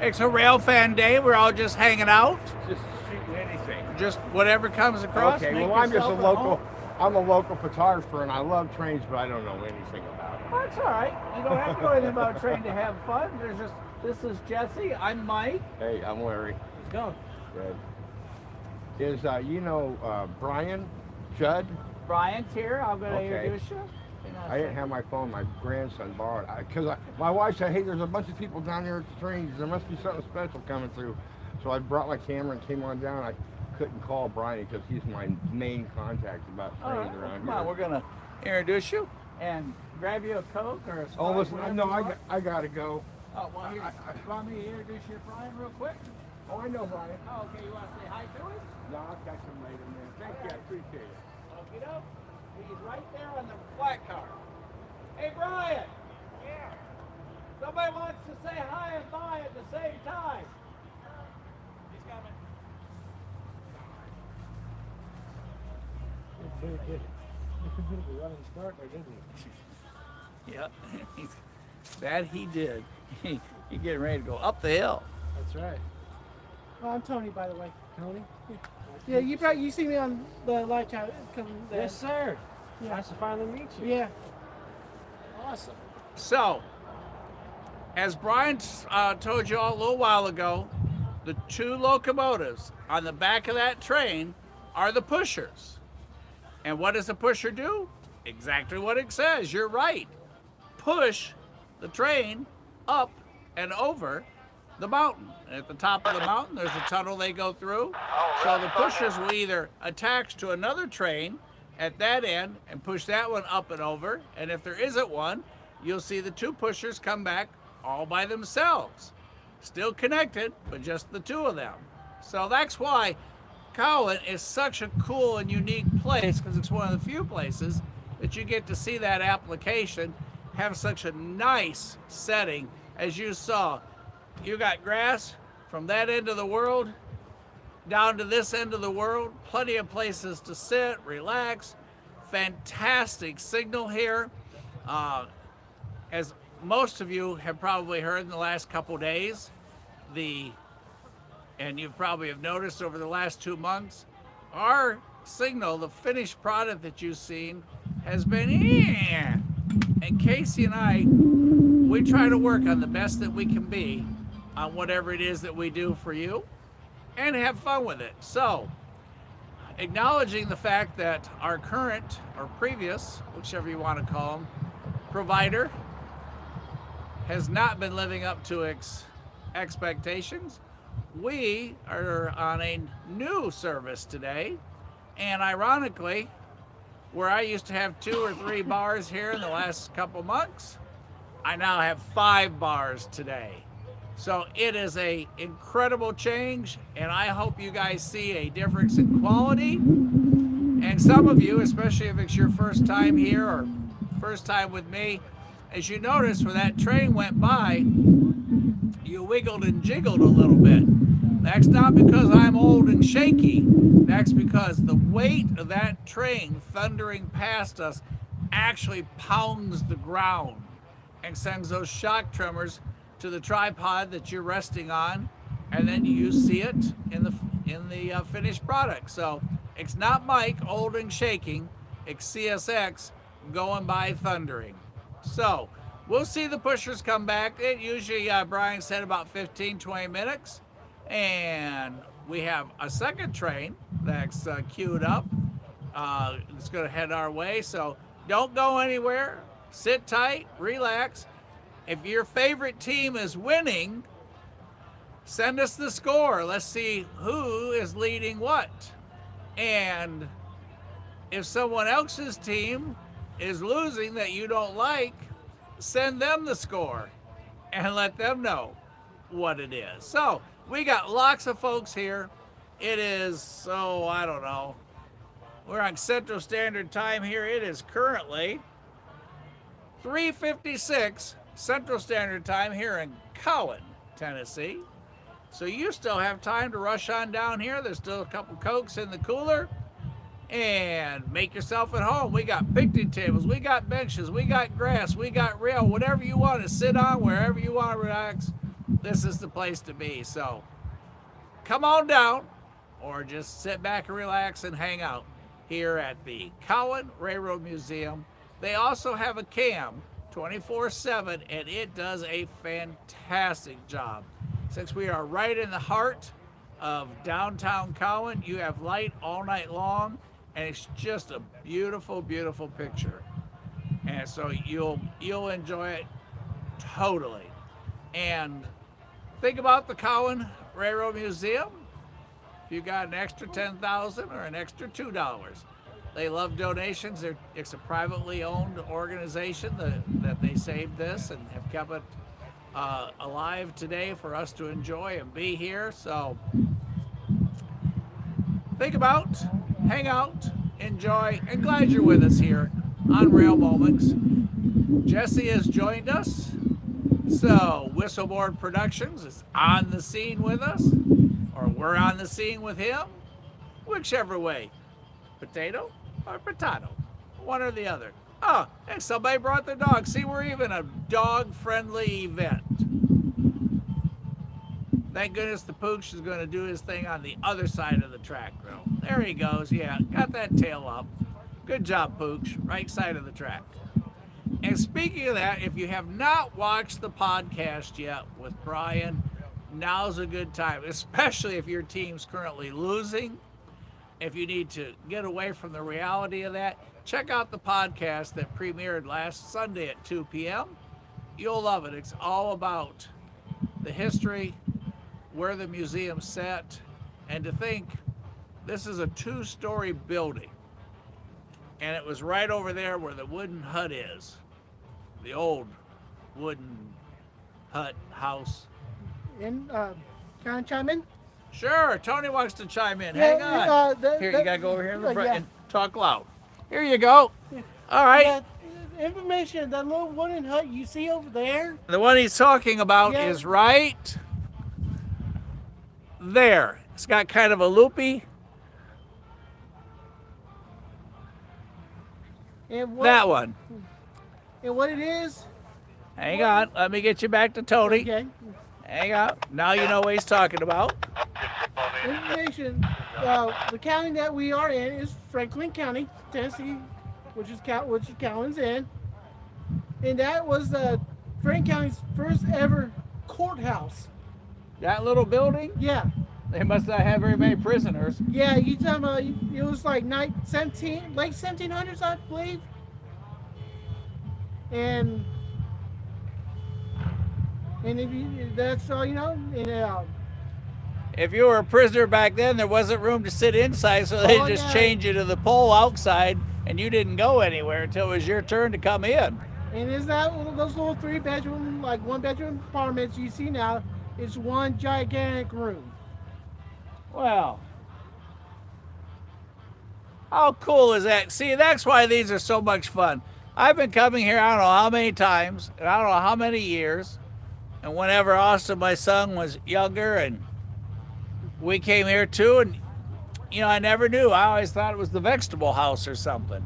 It's a rail fan day. We're all just hanging out. Just shooting anything. Just whatever comes across. Okay, make well, I'm just a yourself at local. home. I'm a local photographer, and I love trains, but I don't know anything about them. Well, that's all right. You don't have to know anything about a train to have fun. This is Jesse. I'm Mike. Hey, I'm Larry. Let's go. Good. Is Brian Judd? Brian's here. I'm going to Okay. introduce you. I didn't have my phone. My grandson borrowed it. Because my wife said, hey, there's a bunch of people down there at the trains. There must be something special coming through. So I brought my camera and came on down. I couldn't call Brian because he's my main contact about All trains right. around Come here. on. We're going to introduce you and grab you a Coke or a Sprite. Oh, listen, whatever no, you want. I got to go. Oh, well, here. You want me to introduce you to Brian real quick? Oh, I know Brian. Oh, okay. You want to say hi to him? No, I'll catch him later, man. Thank you. I appreciate it. Okey doke. He's right there on the flat car. Hey, Brian. Yeah. Somebody wants to say hi and bye at the same time. He's coming. Yep. That he did. He getting ready to go up the hill. That's right. I'm Tony, by the way. Tony? Yeah, you see me on the live chat. Yes, sir. Yeah. Nice to finally meet you. Yeah. Awesome. So, as Brian told you all a little while ago, the two locomotives on the back of that train are the pushers. And what does the pusher do? Exactly what it says. You're right. Push the train up and over the mountain. And at the top of the mountain, there's a tunnel they go through. So the pushers will either attach to another train at that end and push that one up and over. And if there isn't one, you'll see the two pushers come back all by themselves. Still connected, but just the two of them. So that's why Cowan is such a cool and unique place, because it's one of the few places that you get to see that application have such a nice setting. As you saw, you got grass from that end of the world down to this end of the world, plenty of places to sit, relax, fantastic signal here. As most of you have probably heard in the last couple days, and you probably have noticed over the last 2 months, our signal, the finished product that you've seen, has been and Casey and I, we try to work on the best that we can be on whatever it is that we do for you and have fun with it. So, acknowledging the fact that our current or previous, whichever you want to call them, provider has not been living up to expectations, we are on a new service today. And ironically, where I used to have 2 or 3 bars here in the last couple months, I now have 5 bars today. So it is a incredible change, and I hope you guys see a difference in quality. And some of you, especially if it's your first time here or first time with me, as you notice where that train went by, you wiggled and jiggled a little bit. That's not because I'm old and shaky. That's because the weight of that train thundering past us actually pounds the ground and sends those shock tremors to the tripod that you're resting on, and then you see it in the finished product. So it's not Mike old and shaking, it's CSX going by thundering. So we'll see the pushers come back. It usually, Brian said, about 15-20 minutes. And we have a second train that's queued up. It's going to head our way. So don't go anywhere. Sit tight, relax. If your favorite team is winning, send us the score. Let's see who is leading what. And if someone else's team is losing that you don't like, send them the score and let them know what it is. So we got lots of folks here. It is, I don't know. We're on Central Standard Time here. It is currently 3:56 Central Standard Time here in Cowan, Tennessee. So you still have time to rush on down here. There's still a couple Cokes in the cooler. And make yourself at home. We got picnic tables, we got benches, we got grass, we got rail, whatever you want to sit on, wherever you want to relax. this is the place to be. So come on down, or just sit back and relax and hang out here at the Cowan Railroad Museum. They also have a cam 24/7, and it does a fantastic job. Since we are right in the heart of downtown Cowan, you have light all night long, and it's just a beautiful, beautiful picture. And so you'll enjoy it totally. And think about the Cowan Railroad Museum. If you got an extra $10,000 or an extra $2, they love donations. It's a privately owned organization that they saved this and have kept it alive today for us to enjoy and be here. So think about, hang out, enjoy, and glad you're with us here on Rail Moments. Jesse has joined us. So Whistleboard Productions is on the scene with us, or we're on the scene with him, whichever way. Potato or potato, one or the other. Oh, and somebody brought their dog. See, we're even a dog-friendly event. Thank goodness the Pooch is going to do his thing on the other side of the track, though. There he goes. Yeah, got that tail up. Good job, Pooch. Right side of the track. And speaking of that, if you have not watched the podcast yet with Brian, now's a good time, especially if your team's currently losing. If you need to get away from the reality of that, check out the podcast that premiered last Sunday at 2 p.m. You'll love it. It's all about the history, where the museum's set, and to think this is a 2-story building. And it was right over there where the wooden hut is. The old wooden hut house. And can I chime in? Sure, Tony wants to chime in. Hang on. Here, you gotta go over here in the front and talk loud. Here you go. All right. Information, that little wooden hut you see over there. The one he's talking about is right there. It's got kind of a loopy. And what, That one. And what it is? Hang on. Let me get you back to Tony. Okay. Hang on. Now you know what he's talking about. Information. The county that we are in is Franklin County, Tennessee, which is Cowan's in. And that was Franklin County's first ever courthouse. That little building? Yeah. They must not have very many prisoners. Yeah, you talking about, it was like late 1700s, I believe. And that's all you know. And, if you were a prisoner back then, there wasn't room to sit inside, so they just changed you to the pole outside, and you didn't go anywhere until it was your turn to come in. And is that one of those little 3-bedroom, like 1-bedroom apartments you see now? It's one gigantic room. Well, how cool is that? See, that's why these are so much fun. I've been coming here I don't know how many times, and I don't know how many years, and whenever Austin, my son, was younger, and we came here too, and I never knew. I always thought it was the vegetable house or something.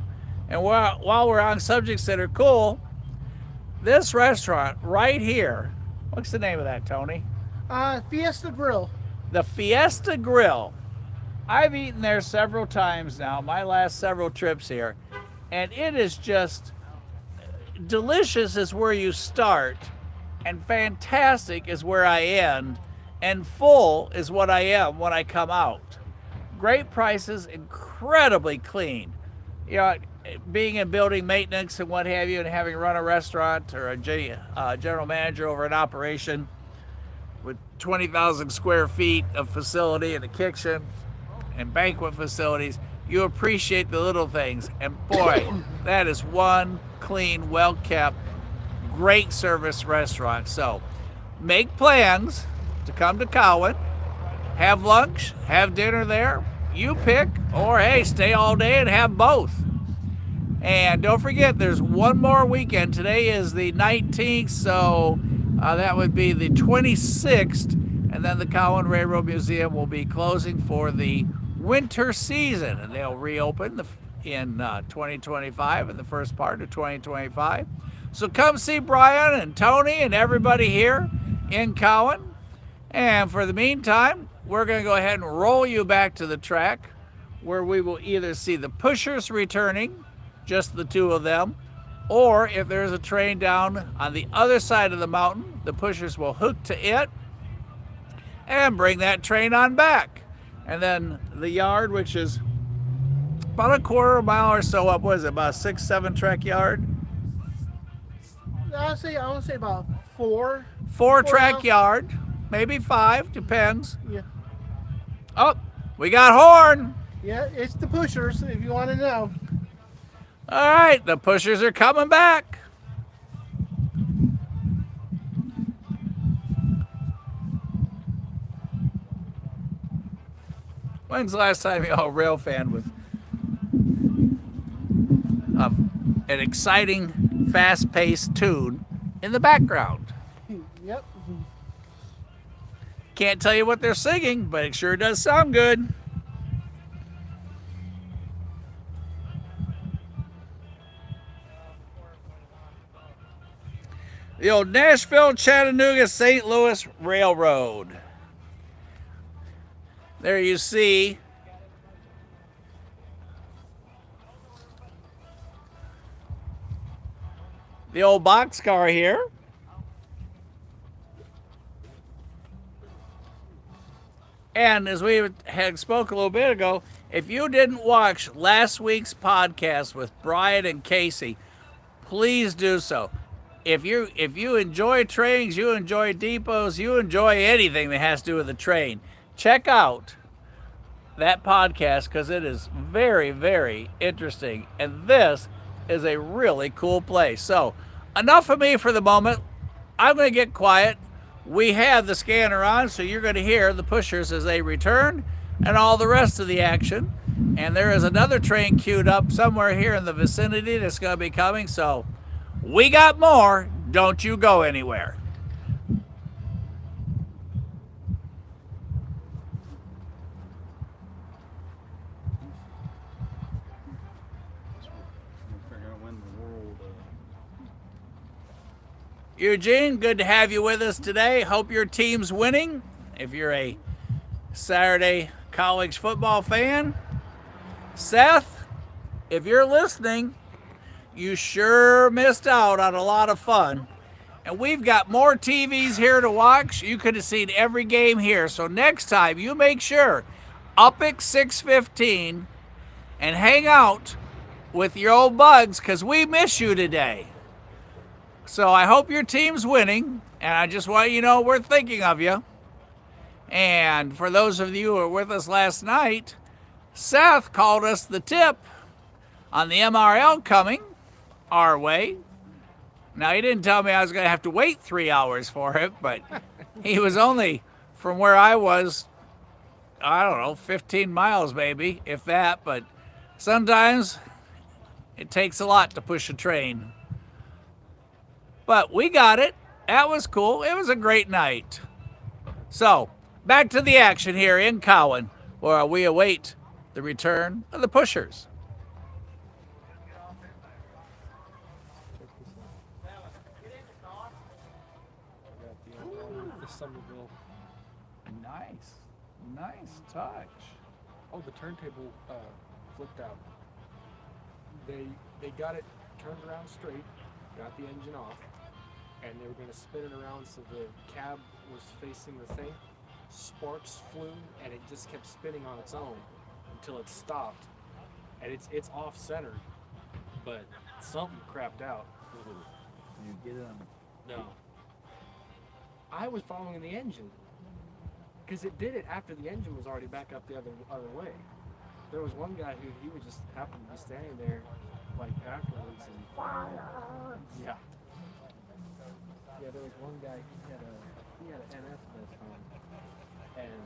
And while we're on subjects that are cool, this restaurant right here, what's the name of that, Tony? Fiesta Grill. The Fiesta Grill. I've eaten there several times now, my last several trips here, and it is just delicious is where you start, and fantastic is where I end, and full is what I am when I come out. Great prices, incredibly clean. Being in building maintenance and what have you, and having run a restaurant or a general manager over an operation with 20,000 square feet of facility and a kitchen and banquet facilities, you appreciate the little things. And boy, that is one clean, well-kept, great service restaurant. So make plans to come to Cowan, have lunch, have dinner there, you pick, or hey, stay all day and have both. And don't forget, there's one more weekend. Today is the 19th, so that would be the 26th, and then the Cowan Railroad Museum will be closing for the winter season, and they'll reopen in 2025, in the first part of 2025. So come see Brian and Tony and everybody here, in Cowan. And for the meantime, we're going to go ahead and roll you back to the track where we will either see the pushers returning, just the two of them, or if there's a train down on the other side of the mountain, the pushers will hook to it and bring that train on back. And then the yard, which is about a quarter mile or so up, what is it, about a 6-7 track yard? I want to say about 4. 4 track now. yard, maybe 5, depends. Yeah. Oh, we got horn. Yeah, it's the pushers, if you want to know. All right, the pushers are coming back. When's the last time you all rail fan with an exciting, fast-paced tune in the background? Yep. Can't tell you what they're singing, but it sure does sound good. The old Nashville, Chattanooga, St. Louis Railroad. There you see the old boxcar here. And as we had spoke a little bit ago, if you didn't watch last week's podcast with Brian and Casey, please do so. If you enjoy trains, you enjoy depots, you enjoy anything that has to do with a train, check out that podcast because it is very, very interesting. And this is a really cool place. So enough of me for the moment. I'm going to get quiet. We have the scanner on, so you're going to hear the pushers as they return and all the rest of the action. And there is another train queued up somewhere here in the vicinity that's going to be coming. So we got more. Don't you go anywhere. Eugene, good to have you with us today. Hope your team's winning. If you're a Saturday college football fan. Seth, if you're listening, you sure missed out on a lot of fun. And we've got more TVs here to watch. You could have seen every game here. So next time, you make sure up at 6:15 and hang out with your old bugs because we miss you today. So I hope your team's winning, and I just want you to know we're thinking of you. And for those of you who were with us last night, Seth called us the tip on the MRL coming our way. Now, he didn't tell me I was going to have to wait 3 hours for it, but he was only from where I was, I don't know, 15 miles maybe, if that. But sometimes it takes a lot to push a train. But we got it. That was cool. It was a great night. So, back to the action here in Cowan, where we await the return of the pushers. Nice touch. Oh, the turntable flipped out. They got it turned around straight, got the engine off, and they were going to spin it around so the cab was facing the thing. Sparks flew, and it just kept spinning on its own until it stopped. And it's off centered, but something crapped out. You get it on. No. I was following the engine. Because it did it after the engine was already back up the other way. There was one guy who he would just happen to be standing there like afterwards and yeah. Yeah, there was one guy he had an NS vest on. And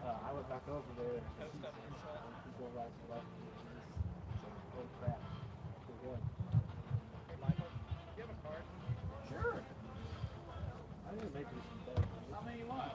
I went back over there and people right to left and holy crap. We're good. Hey Michael, do you have a card? Sure. I need to make you some better. How many you want?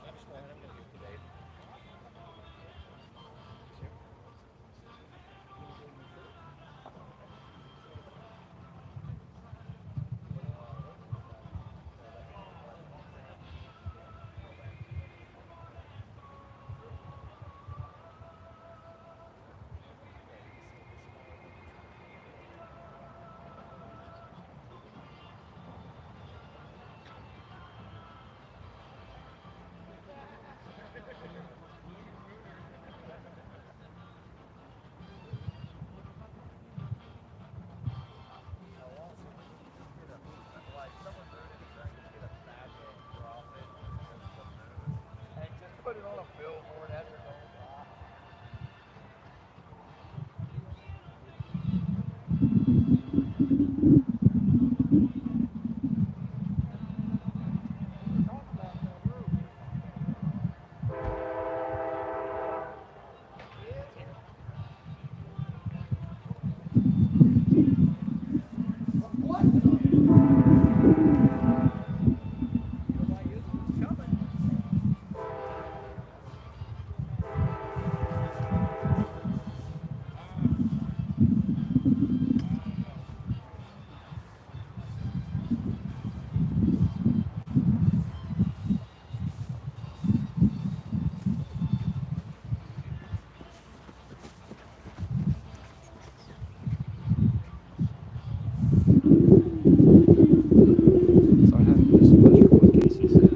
So I have this much for what Casey said.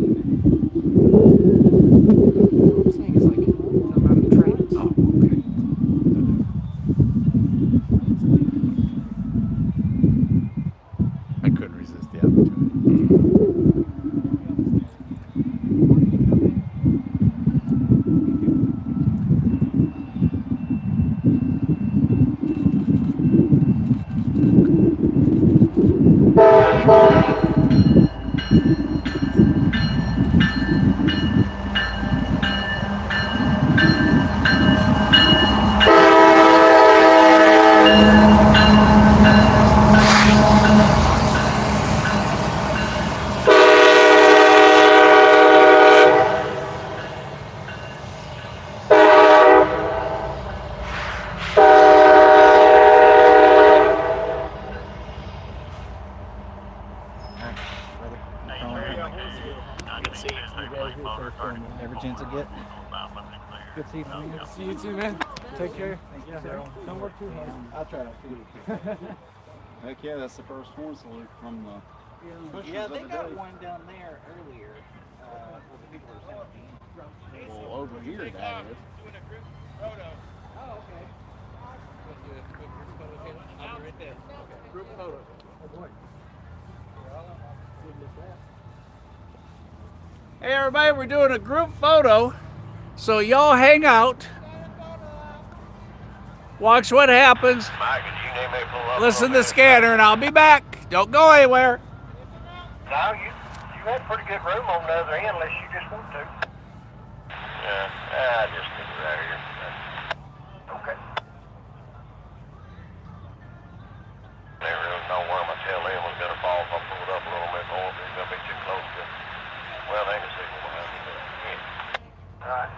What I'm saying is like the amount of trains. Oh, okay. I couldn't resist the opportunity. Every chance I get. Good seeing you. Good to see you too, man. Take care. Thank you, sir. Don't work too hard. I'll try to. Heck yeah, that's the first horn salute from the pushers Yeah, of they the got day. one down there earlier. Well, the people were saying. Well, over here that is. Oh, okay. I'll be right there. Group photo. Oh boy. Hey everybody, we're doing a group photo. So y'all hang out. Watch what happens. Mike, did you name me pull up? Listen to the scanner and I'll be back. Don't go anywhere. No, you had pretty good room on the other end unless you just want to. Yeah, I just think we're out here. Okay. Never really know where my tail end was gonna fall if I pulled up a little bit more, but it's gonna be too close to. Well, they ain't a signal behind me, but yeah. All right.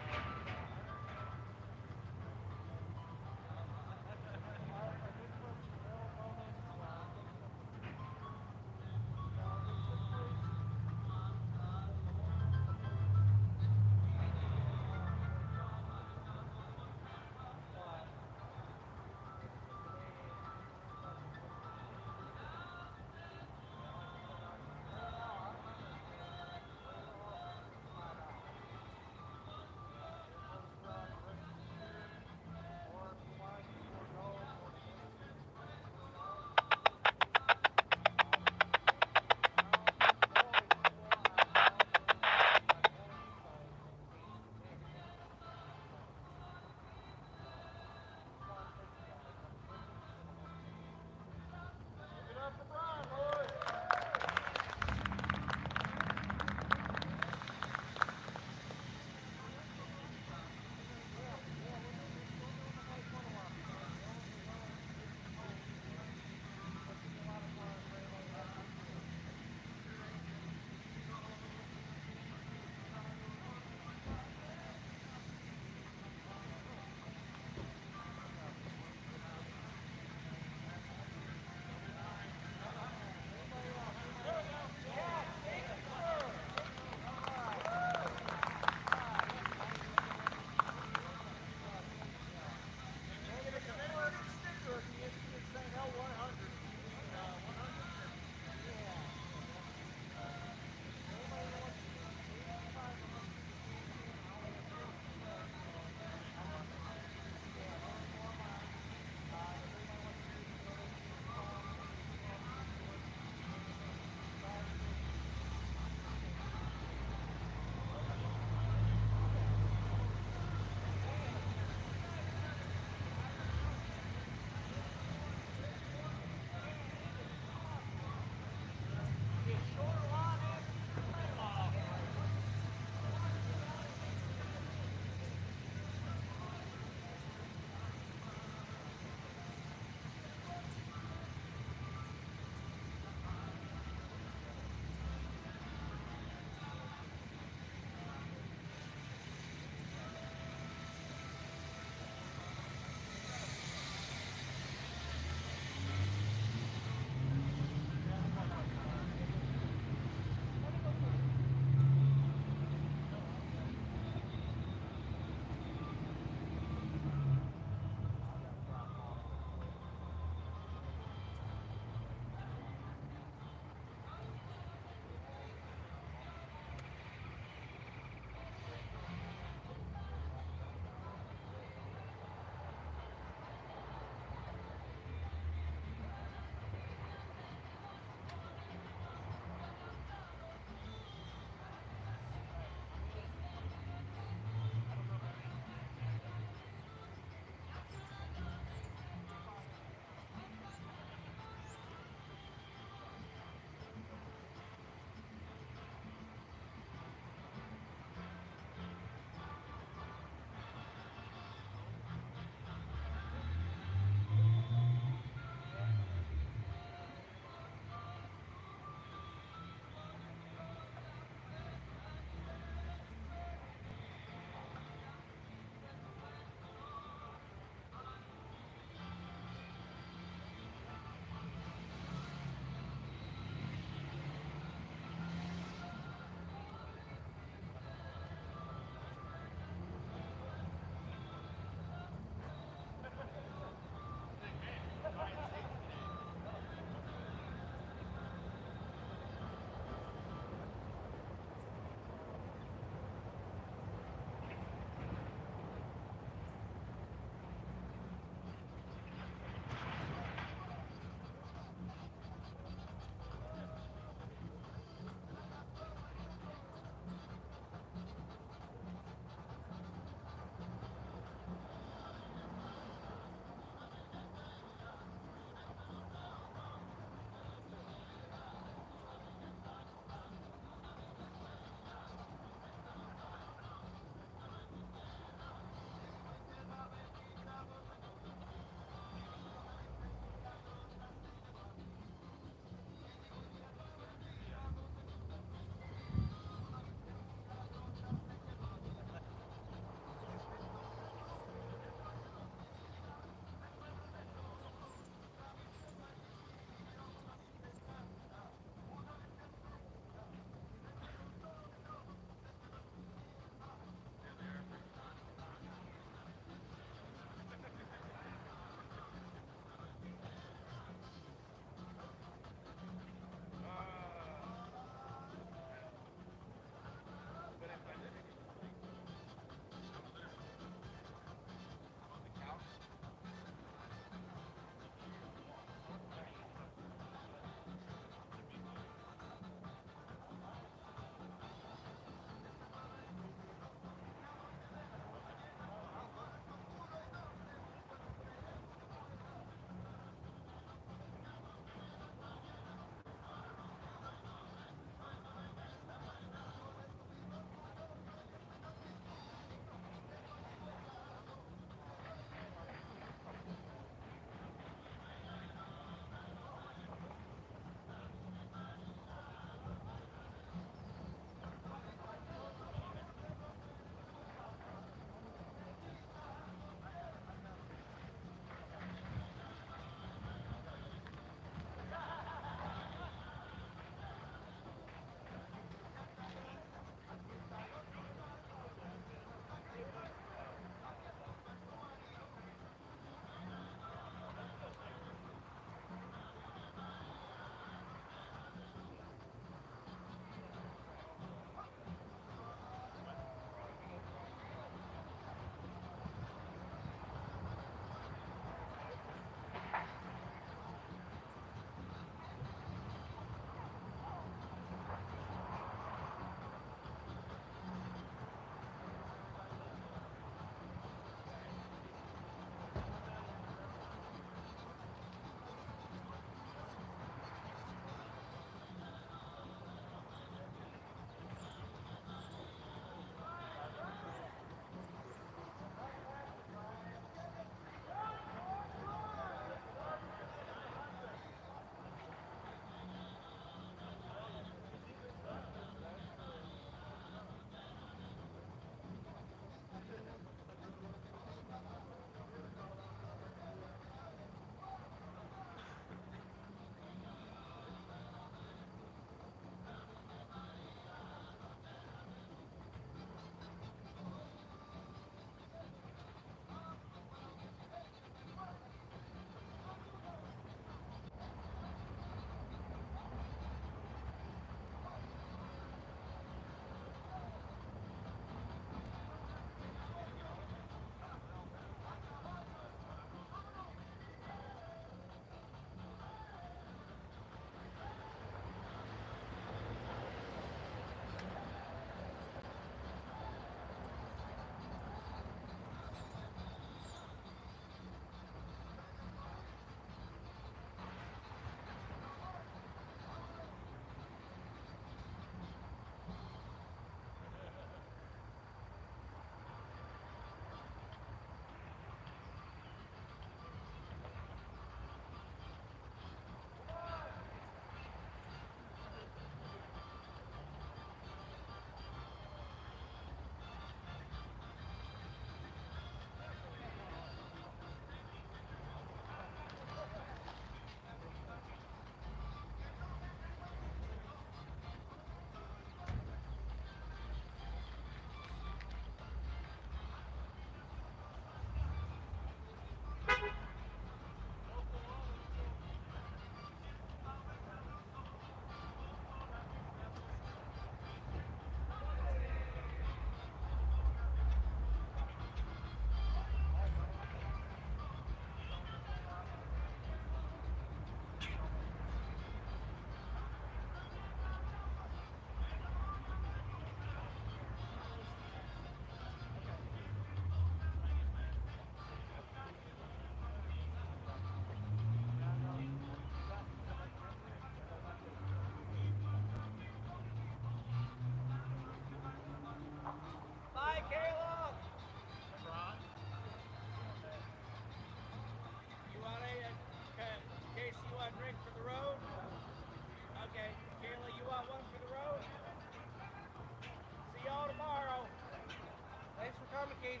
coming, Casey.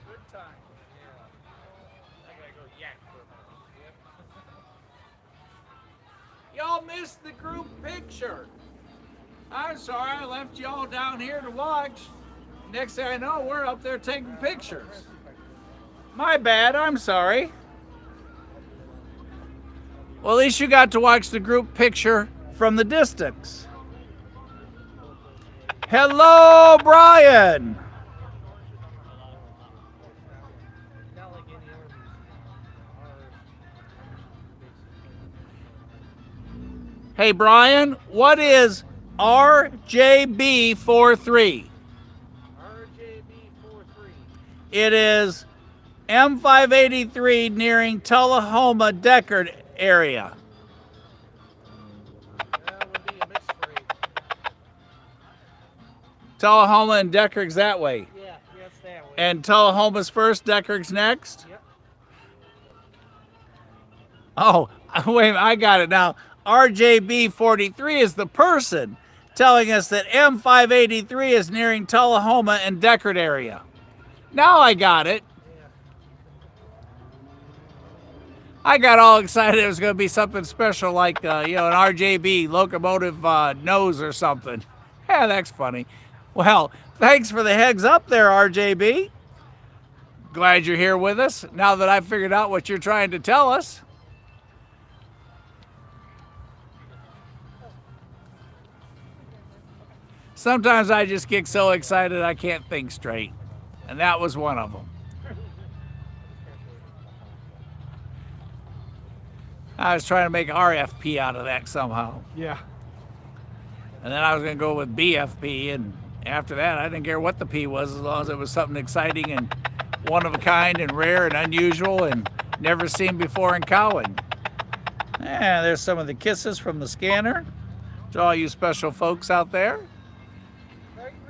Good time. I gotta go yak for a minute. Y'all missed the group picture. I'm sorry, I left y'all down here to watch. Next thing I know, we're up there taking pictures. My bad, I'm sorry. Well, at least you got to watch the group picture from the distance. Hello, Brian. Hey, Brian, what is RJB43? RJB 43. It is M583 nearing Tullahoma Deckard area. That would be a mixed freight. Tullahoma and Deckard's that way. Yeah, yes, that way. And Tullahoma's first, Deckard's next? Yep. Oh, wait, I got it now. RJB43 is the person telling us that M583 is nearing Tullahoma and Deckard area. Now I got it. I got all excited it was going to be something special like, an RJB locomotive nose or something. Yeah, that's funny. Well, thanks for the heads up there, RJB. Glad you're here with us now that I've figured out what you're trying to tell us. Sometimes I just get so excited I can't think straight. And that was one of them. I was trying to make RFP out of that somehow. Yeah. And then I was going to go with BFP. And after that, I didn't care what the P was as long as it was something exciting and one of a kind and rare and unusual and never seen before in Cowan. Yeah, there's some of the kisses from the scanner to all you special folks out there.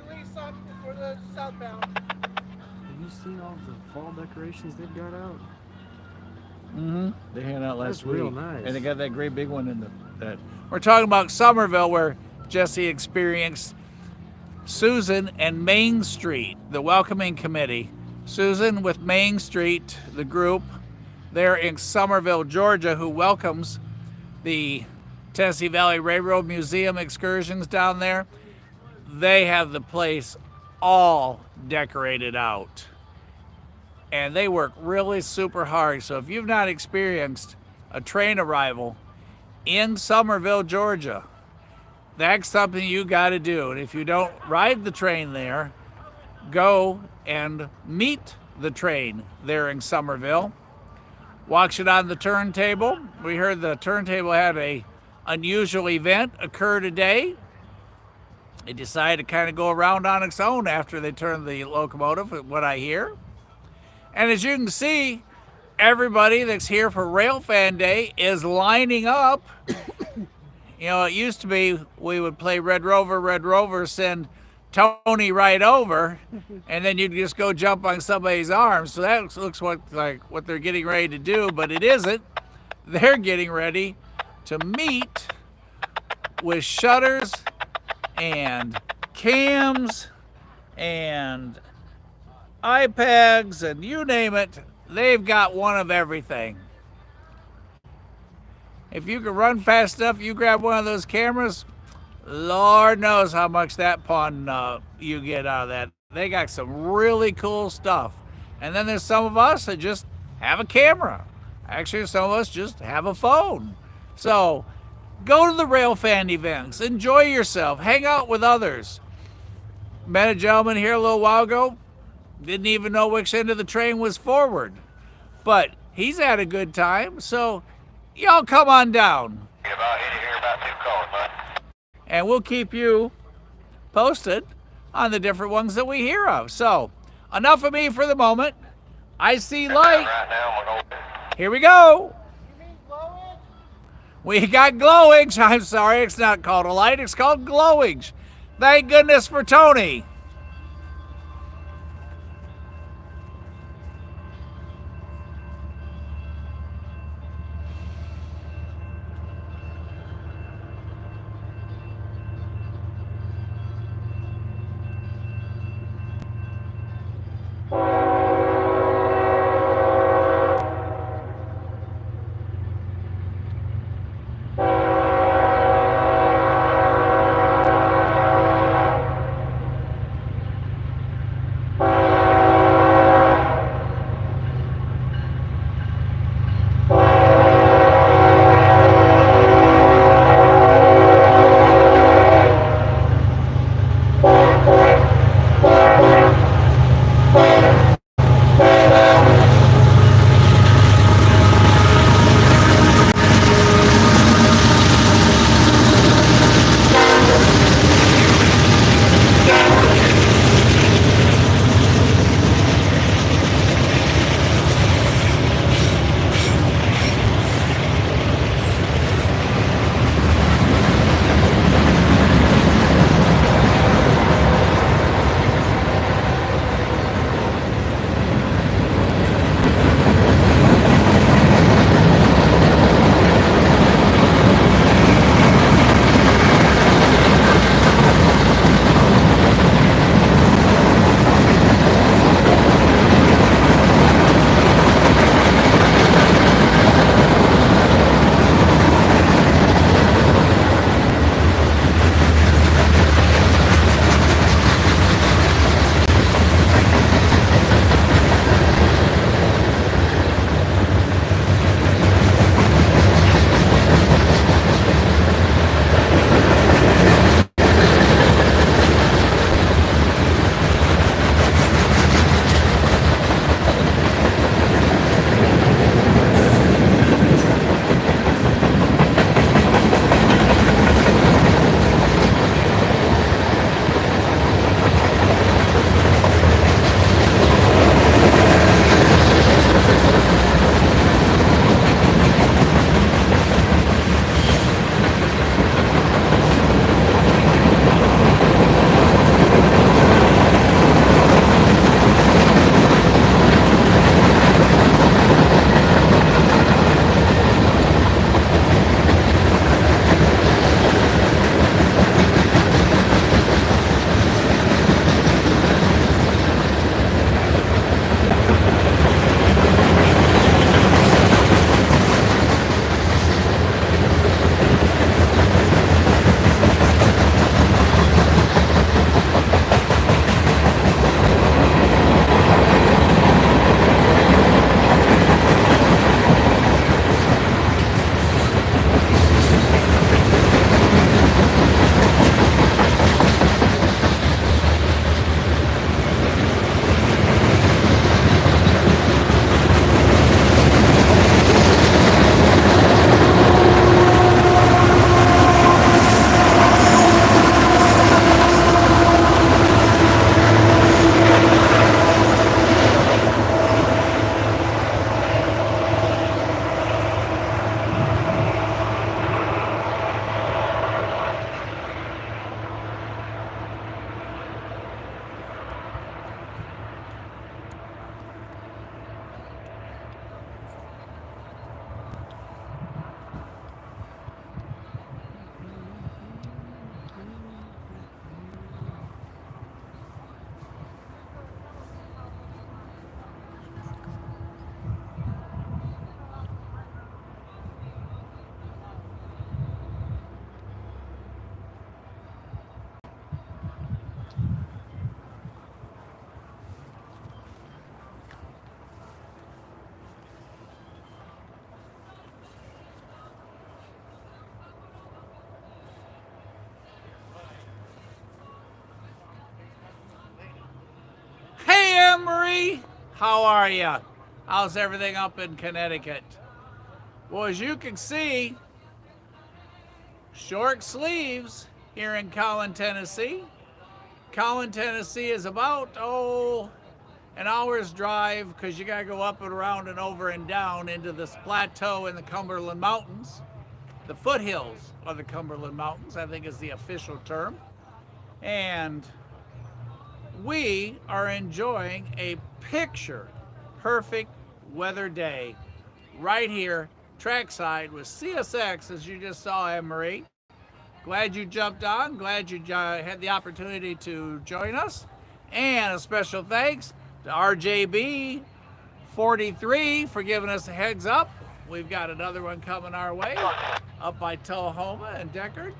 Release something for the southbound. Have you seen all the fall decorations they've got out? Mm-hmm. They handed out last That's week. real nice. And they got that great big one in that. We're talking about Somerville, where Jesse experienced Susan and Main Street, the welcoming committee. Susan with Main Street, the group there in Somerville, Georgia, who welcomes the Tennessee Valley Railroad Museum excursions down there. They have the place all decorated out. And they work really super hard. So if you've not experienced a train arrival in Somerville, Georgia, that's something you got to do. And if you don't ride the train there, go and meet the train there in Somerville. Watch it on the turntable. We heard the turntable had a unusual event occur today. It decided to kind of go around on its own after they turned the locomotive, what I hear. And as you can see, everybody that's here for Railfan Day is lining up. You know, it used to be we would play Red Rover, send Tony right over, and then you'd just go jump on somebody's arm. So that looks like what they're getting ready to do, but it isn't. They're getting ready to meet with shutters and cams and iPads and you name it. They've got one of everything. If you can run fast enough, you grab one of those cameras, Lord knows how much that pawn you get out of that. They got some really cool stuff. And then there's some of us that just have a camera. Actually, some of us just have a phone. So go to the Railfan events, enjoy yourself, hang out with others. Met a gentleman here a little while ago, didn't even know which end of the train was forward. But he's had a good time, so y'all come on down. About here about 2 cars, bud. And we'll keep you posted on the different ones that we hear of. So, enough of me for the moment. I see light. Right now, we're going. Here we go. You mean glowing? We got glowings. I'm sorry, it's not called a light, it's called glowings. Thank goodness for Tony. Marie, how are you? How's everything up in Connecticut? Well, as you can see, short sleeves here in Cowan, Tennessee. Cowan, Tennessee is about, an hour's drive because you got to go up and around and over and down into this plateau in the Cumberland Mountains. The foothills of the Cumberland Mountains, I think is the official term. And we are enjoying a picture perfect weather day right here trackside with CSX, as you just saw, Anne-Marie. Glad you jumped on. Glad you had the opportunity to join us. And a special thanks to RJB 43 for giving us a heads up. We've got another one coming our way up by Tullahoma and Deckard.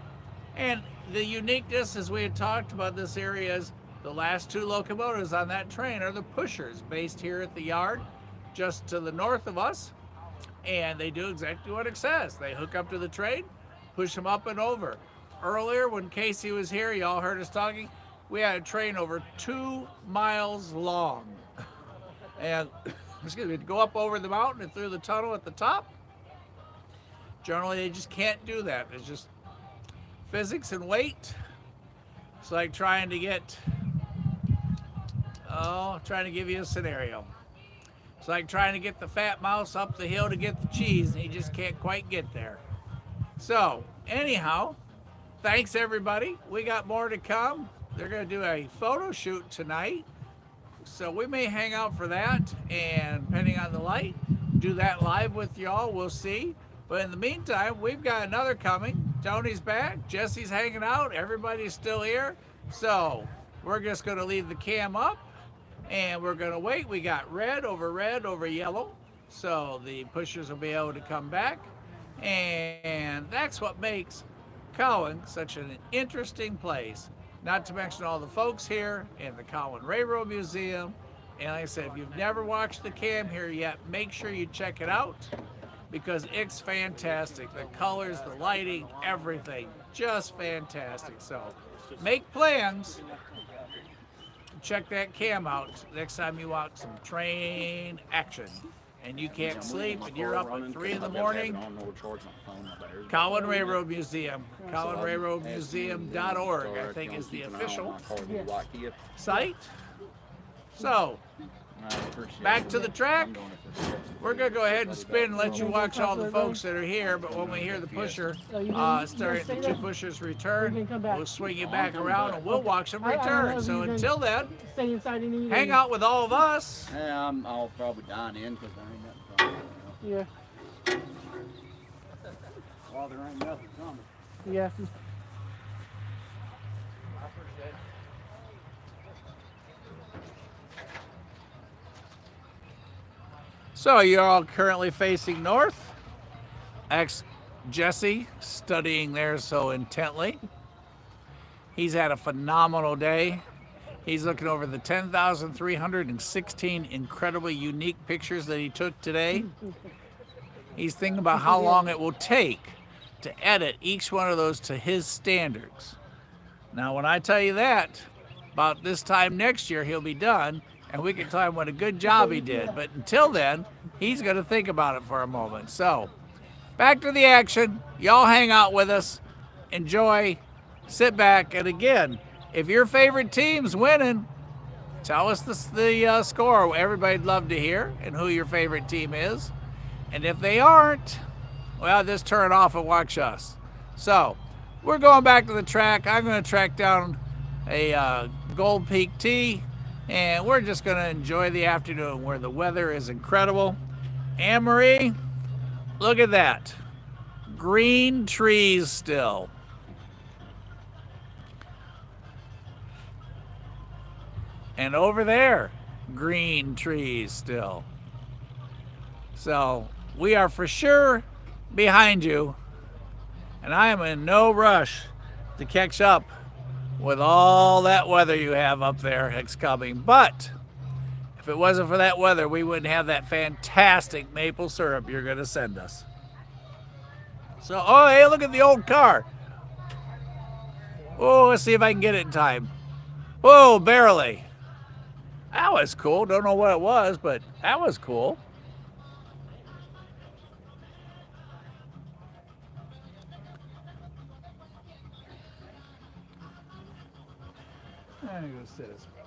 And the uniqueness, as we had talked about this area, is the last two locomotives on that train are the pushers, based here at the yard just to the north of us. And they do exactly what it says. They hook up to the train, push them up and over. Earlier, when Casey was here, y'all heard us talking, we had a train over 2 miles long. And, excuse me, to go up over the mountain and through the tunnel at the top, generally they just can't do that. It's just physics and weight. It's like trying to get, trying to give you a scenario. It's like trying to get the fat mouse up the hill to get the cheese, and he just can't quite get there. So, anyhow, thanks everybody. We got more to come. They're going to do a photo shoot tonight. So we may hang out for that, and depending on the light, do that live with y'all. We'll see. But in the meantime, we've got another coming. Tony's back. Jesse's hanging out. Everybody's still here. So we're just going to leave the cam up, and we're going to wait. We got red over yellow. So the pushers will be able to come back. And that's what makes Cowan such an interesting place. Not to mention all the folks here in the Cowan Railroad Museum. And like I said, if you've never watched the cam here yet, make sure you check it out because it's fantastic. The colors, the lighting, everything, just fantastic. So make plans to check that cam out next time you want some train action. And you can't sleep and you're up at 3 in the morning, Cowan Railroad Museum, CowanRailroadMuseum.org, I think is the official site. So, back to the track. We're going to go ahead and spin and let you watch all the folks that are here, but when we hear the pusher, the two pushers return, we'll swing you back around and we'll watch them return. So until then, hang out with all of us. Yeah, I'll probably dine in because there ain't nothing coming. Yeah. Well, there ain't nothing coming. Yeah. So you're all currently facing north. Jesse studying there so intently. He's had a phenomenal day. He's looking over the 10,316 incredibly unique pictures that he took today. He's thinking about how long it will take to edit each one of those to his standards. Now, when I tell you that, about this time next year, he'll be done, and we can tell him what a good job he did. But until then, he's going to think about it for a moment. So, back to the action. Y'all hang out with us. Enjoy. Sit back. And again, if your favorite team's winning, tell us the score. Everybody'd love to hear and who your favorite team is. And if they aren't, well, just turn it off and watch us. So, we're going back to the track. I'm going to track down a Gold Peak tea, and we're just going to enjoy the afternoon where the weather is incredible. Anne-Marie, look at that. Green trees still. And over there, green trees still. So we are for sure behind you, and I am in no rush to catch up with all that weather you have up there that's coming. But if it wasn't for that weather, we wouldn't have that fantastic maple syrup you're going to send us. So, oh, hey, look at the old car. Oh, let's see if I can get it in time. Oh, barely. That was cool. Don't know what it was, but that was cool. I'm gonna go sit as well.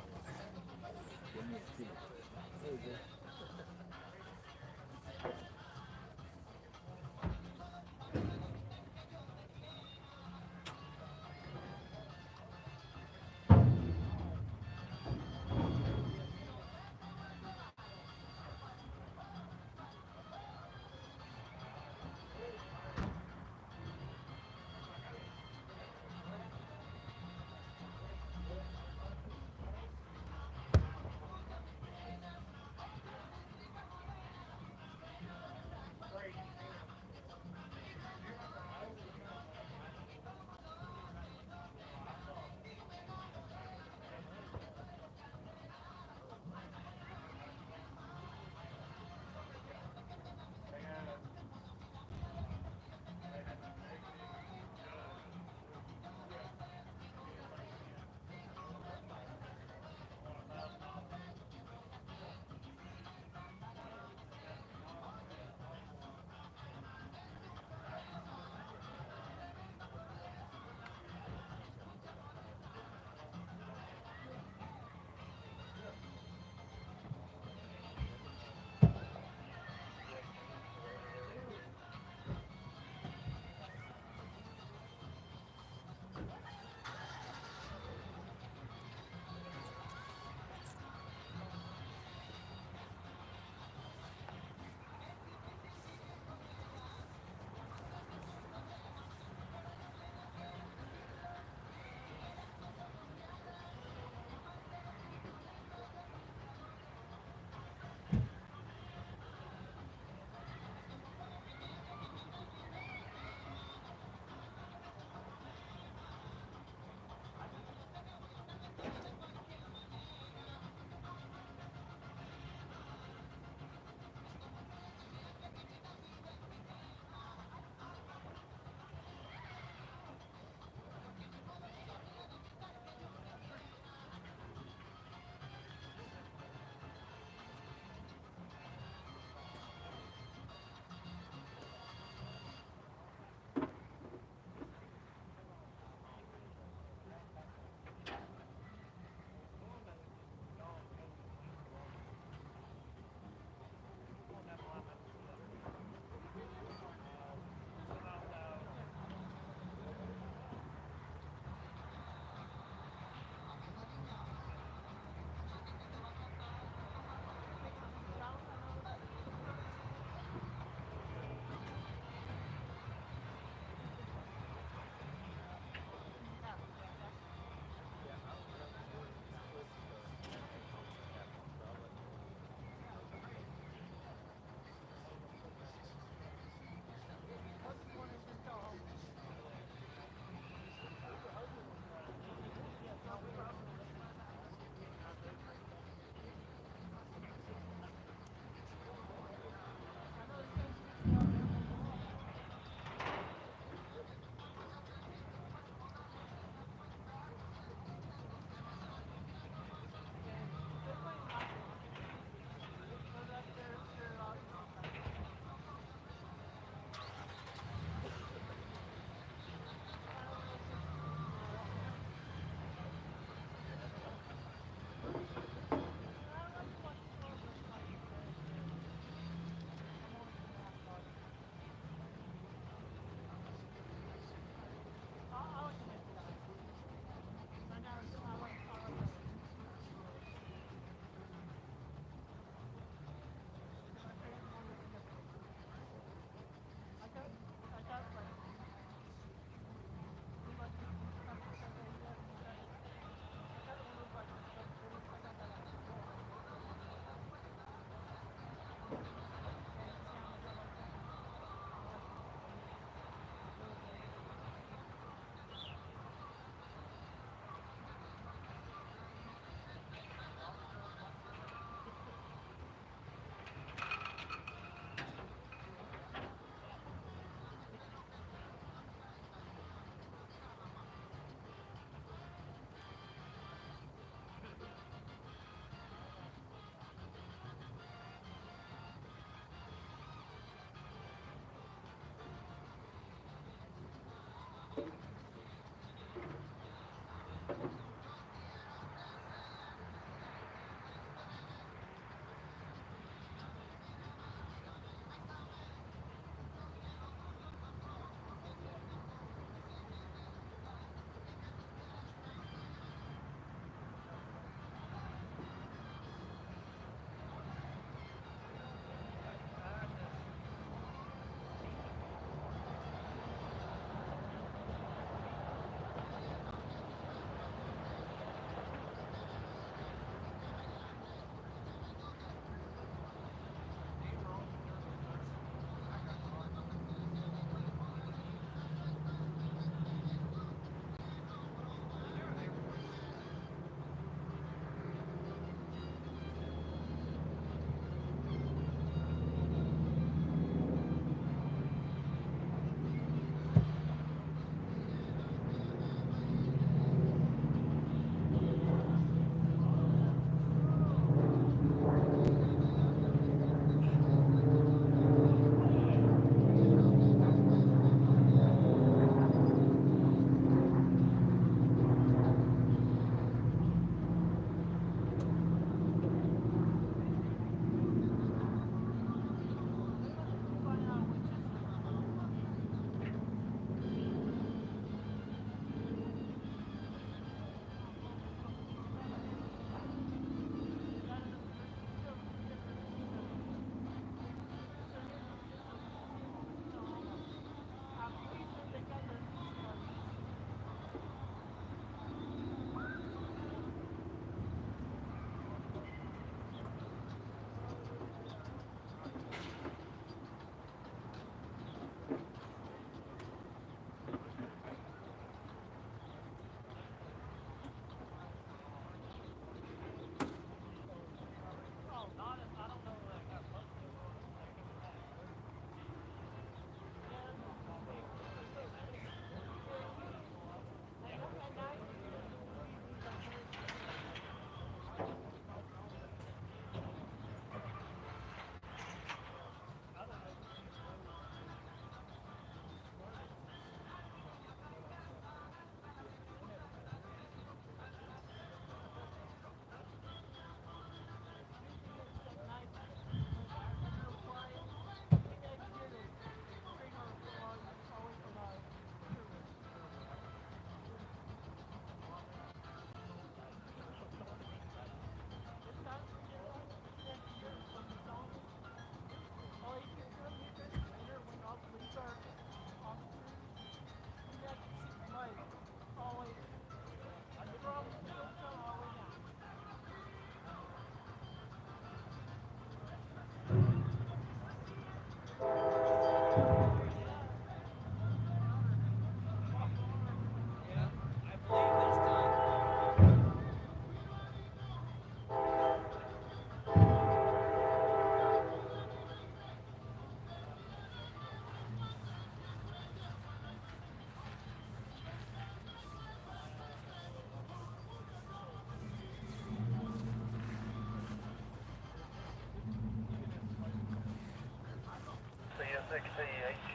6CH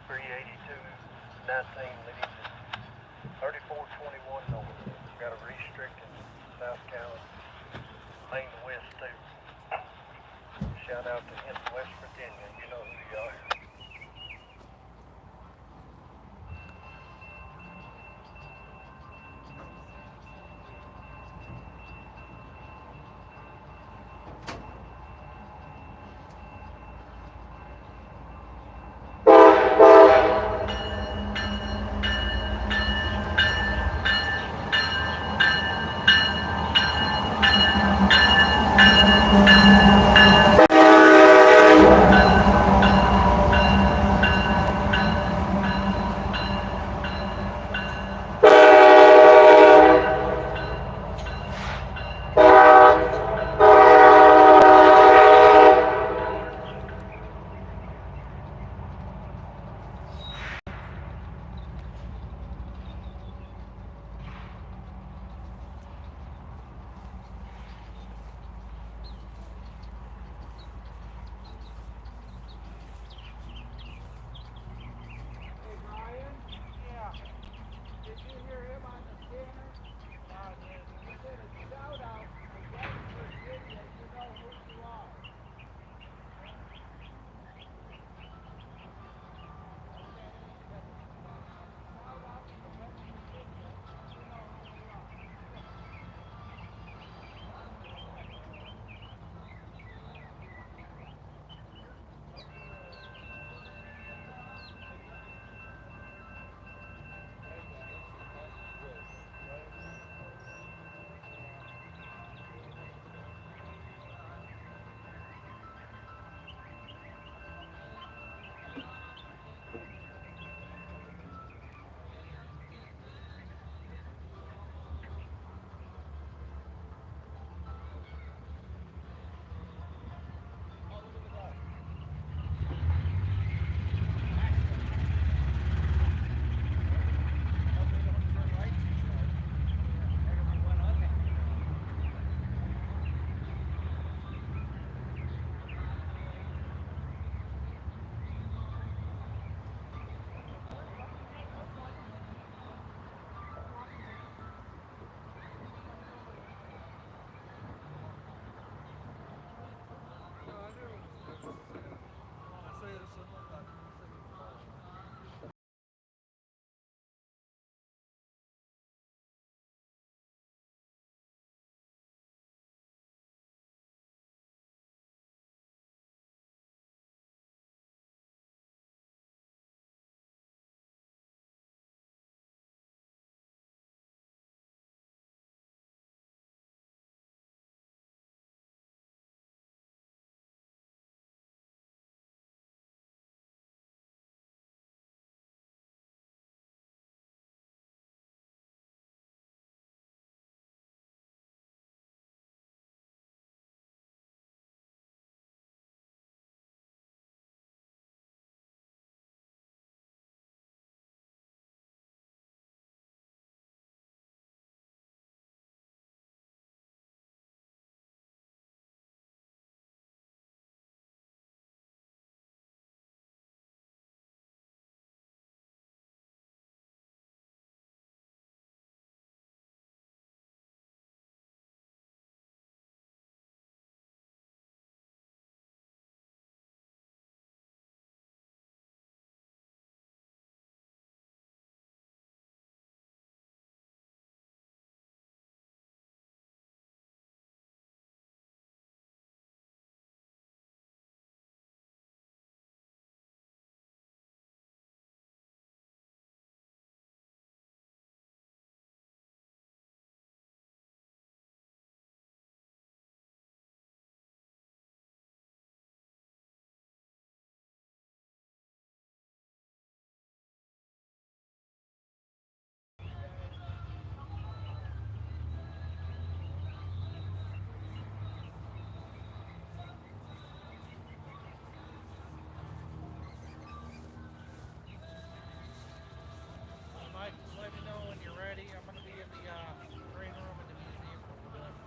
382 19 leads at 3421 north. Got a restricted South County, main west too. Shout out to him, West Virginia. You know who you are.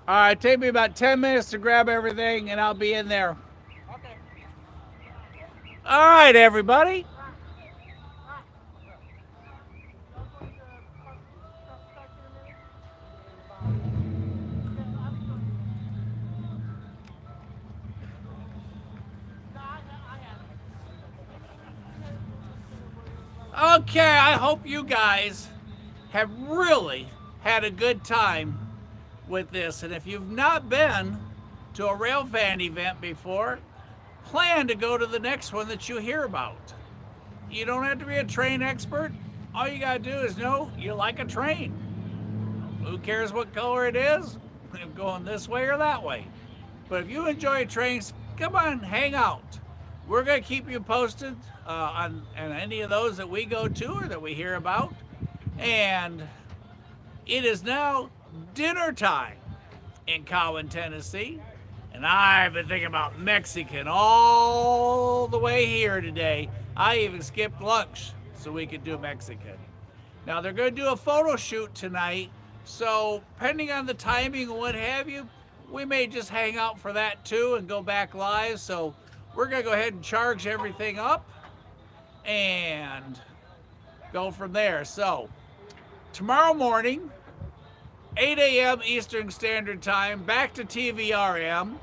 All right, take me about 10 minutes to grab everything, and I'll be in there. Okay. All right, everybody. Okay, I hope you guys have really had a good time with this. And if you've not been to a Railfan event before, plan to go to the next one that you hear about. You don't have to be a train expert. All you gotta do is know you like a train. Who cares what color it is? Going this way or that way. But if you enjoy trains, come on, hang out. We're gonna keep you posted on any of those that we go to or that we hear about. And it is now dinner time in Cowan, Tennessee. And I've been thinking about Mexican all the way here today. I even skipped lunch so we could do Mexican. Now they're going to do a photo shoot tonight, so depending on the timing and what have you, we may just hang out for that too and go back live. So we're going to go ahead and charge everything up and go from there. So tomorrow morning, 8 a.m. Eastern Standard Time, back to TVRM,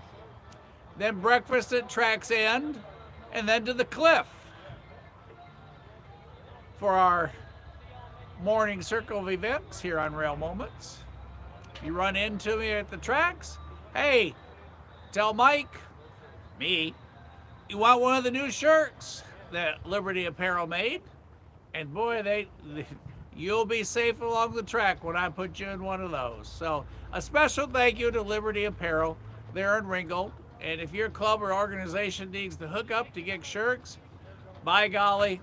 then breakfast at Track's End, and then to the Cliff for our morning circle of events here on Rail Moments. You run into me at the tracks, hey, tell Mike, me, you want one of the new shirts that Liberty Apparel made, and boy, you'll be safe along the track when I put you in one of those. So a special thank you to Liberty Apparel. They're in Ringgold. And if your club or organization needs to hook up to get shirts, by golly,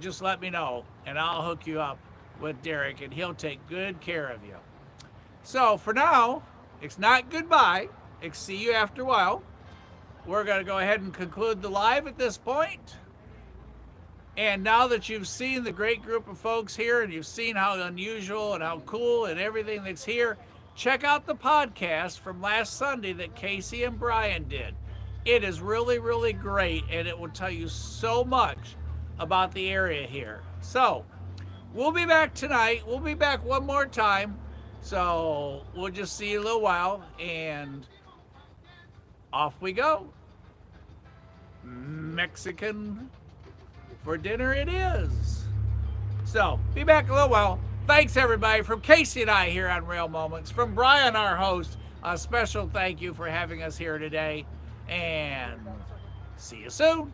just let me know and I'll hook you up with Derek and he'll take good care of you. So for now, it's not goodbye. It's see you after a while. We're going to go ahead and conclude the live at this point. And now that you've seen the great group of folks here and you've seen how unusual and how cool and everything that's here, check out the podcast from last Sunday that Casey and Brian did. It is really, really great, and it will tell you so much about the area here. So we'll be back tonight. We'll be back one more time. So we'll just see you in a little while, and off we go. Mexican for dinner it is. So be back in a little while. Thanks everybody from Casey and I here on Rail Moments. From Brian, our host, a special thank you for having us here today. And see you soon.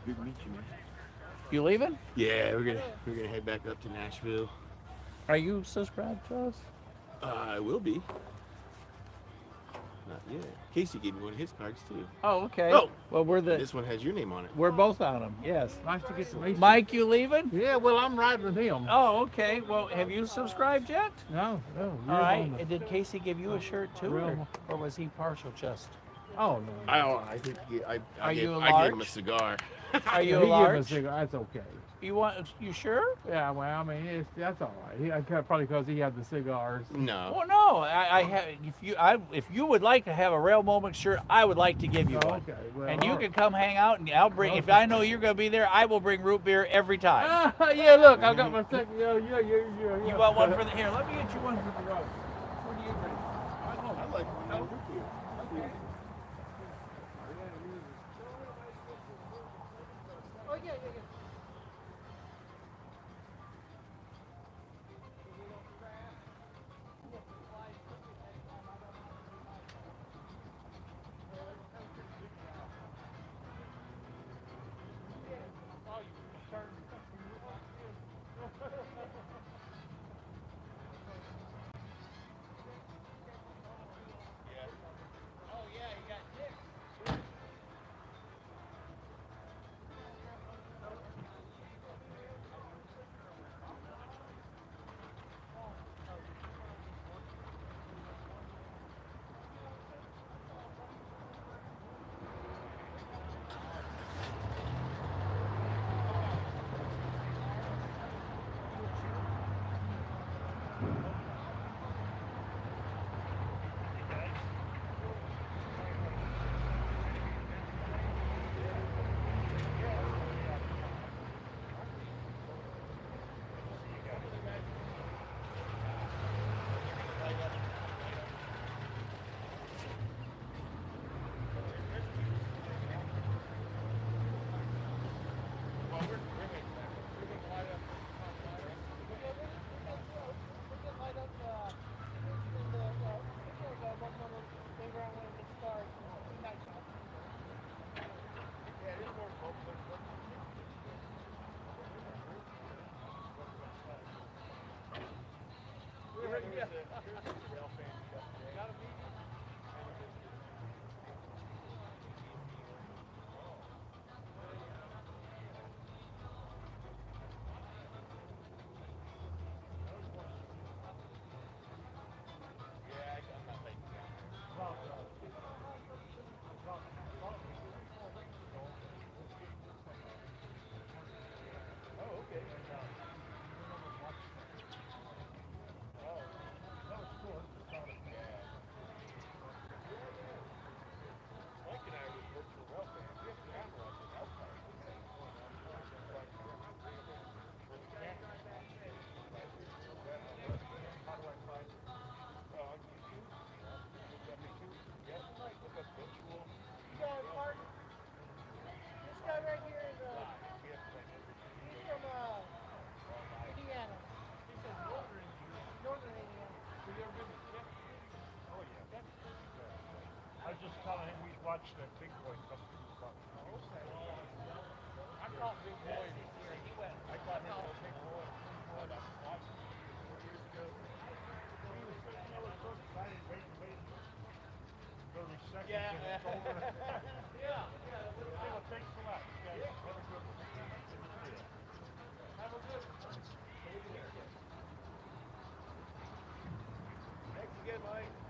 Good to meet you, man. You leaving? Yeah, we're gonna head back up to Nashville. Are you subscribed to us? I will be. Not yet. Casey gave me one of his cards too. Oh, okay. Oh, well, this one has your name on it. We're both on them. Yes. Nice to get to meet you. Mike, you leaving? Yeah, well, I'm riding with him. Oh, okay. Well, have you subscribed yet? No. All right. And did Casey give you a shirt too, or was he partial chest? Oh, no. I think I Are gave, you a I gave him a large? cigar. Are you a He gave large? me a cigar. That's okay. You sure? Yeah, well, I mean, that's all right. Probably because he had the cigars. No. Well, no. I have. If you would like to have a Rail Moment shirt, I would like to give you one. Okay. Well, And you all can come hang out, and I'll bring. If I know you're going to be there, I will bring root beer every time. yeah, look, I got my second. Yeah. You want one for the here? Let me get you one for the road. What do you drink? I like root beer. I was just telling him we watched that big boy come through. I caught big boy. I caught him a big boy. Years ago. He was sitting there so excited, waiting. Go to second. Yeah. Well, thanks a lot. You guys have a good one. Have a good one. Thanks again, Mike.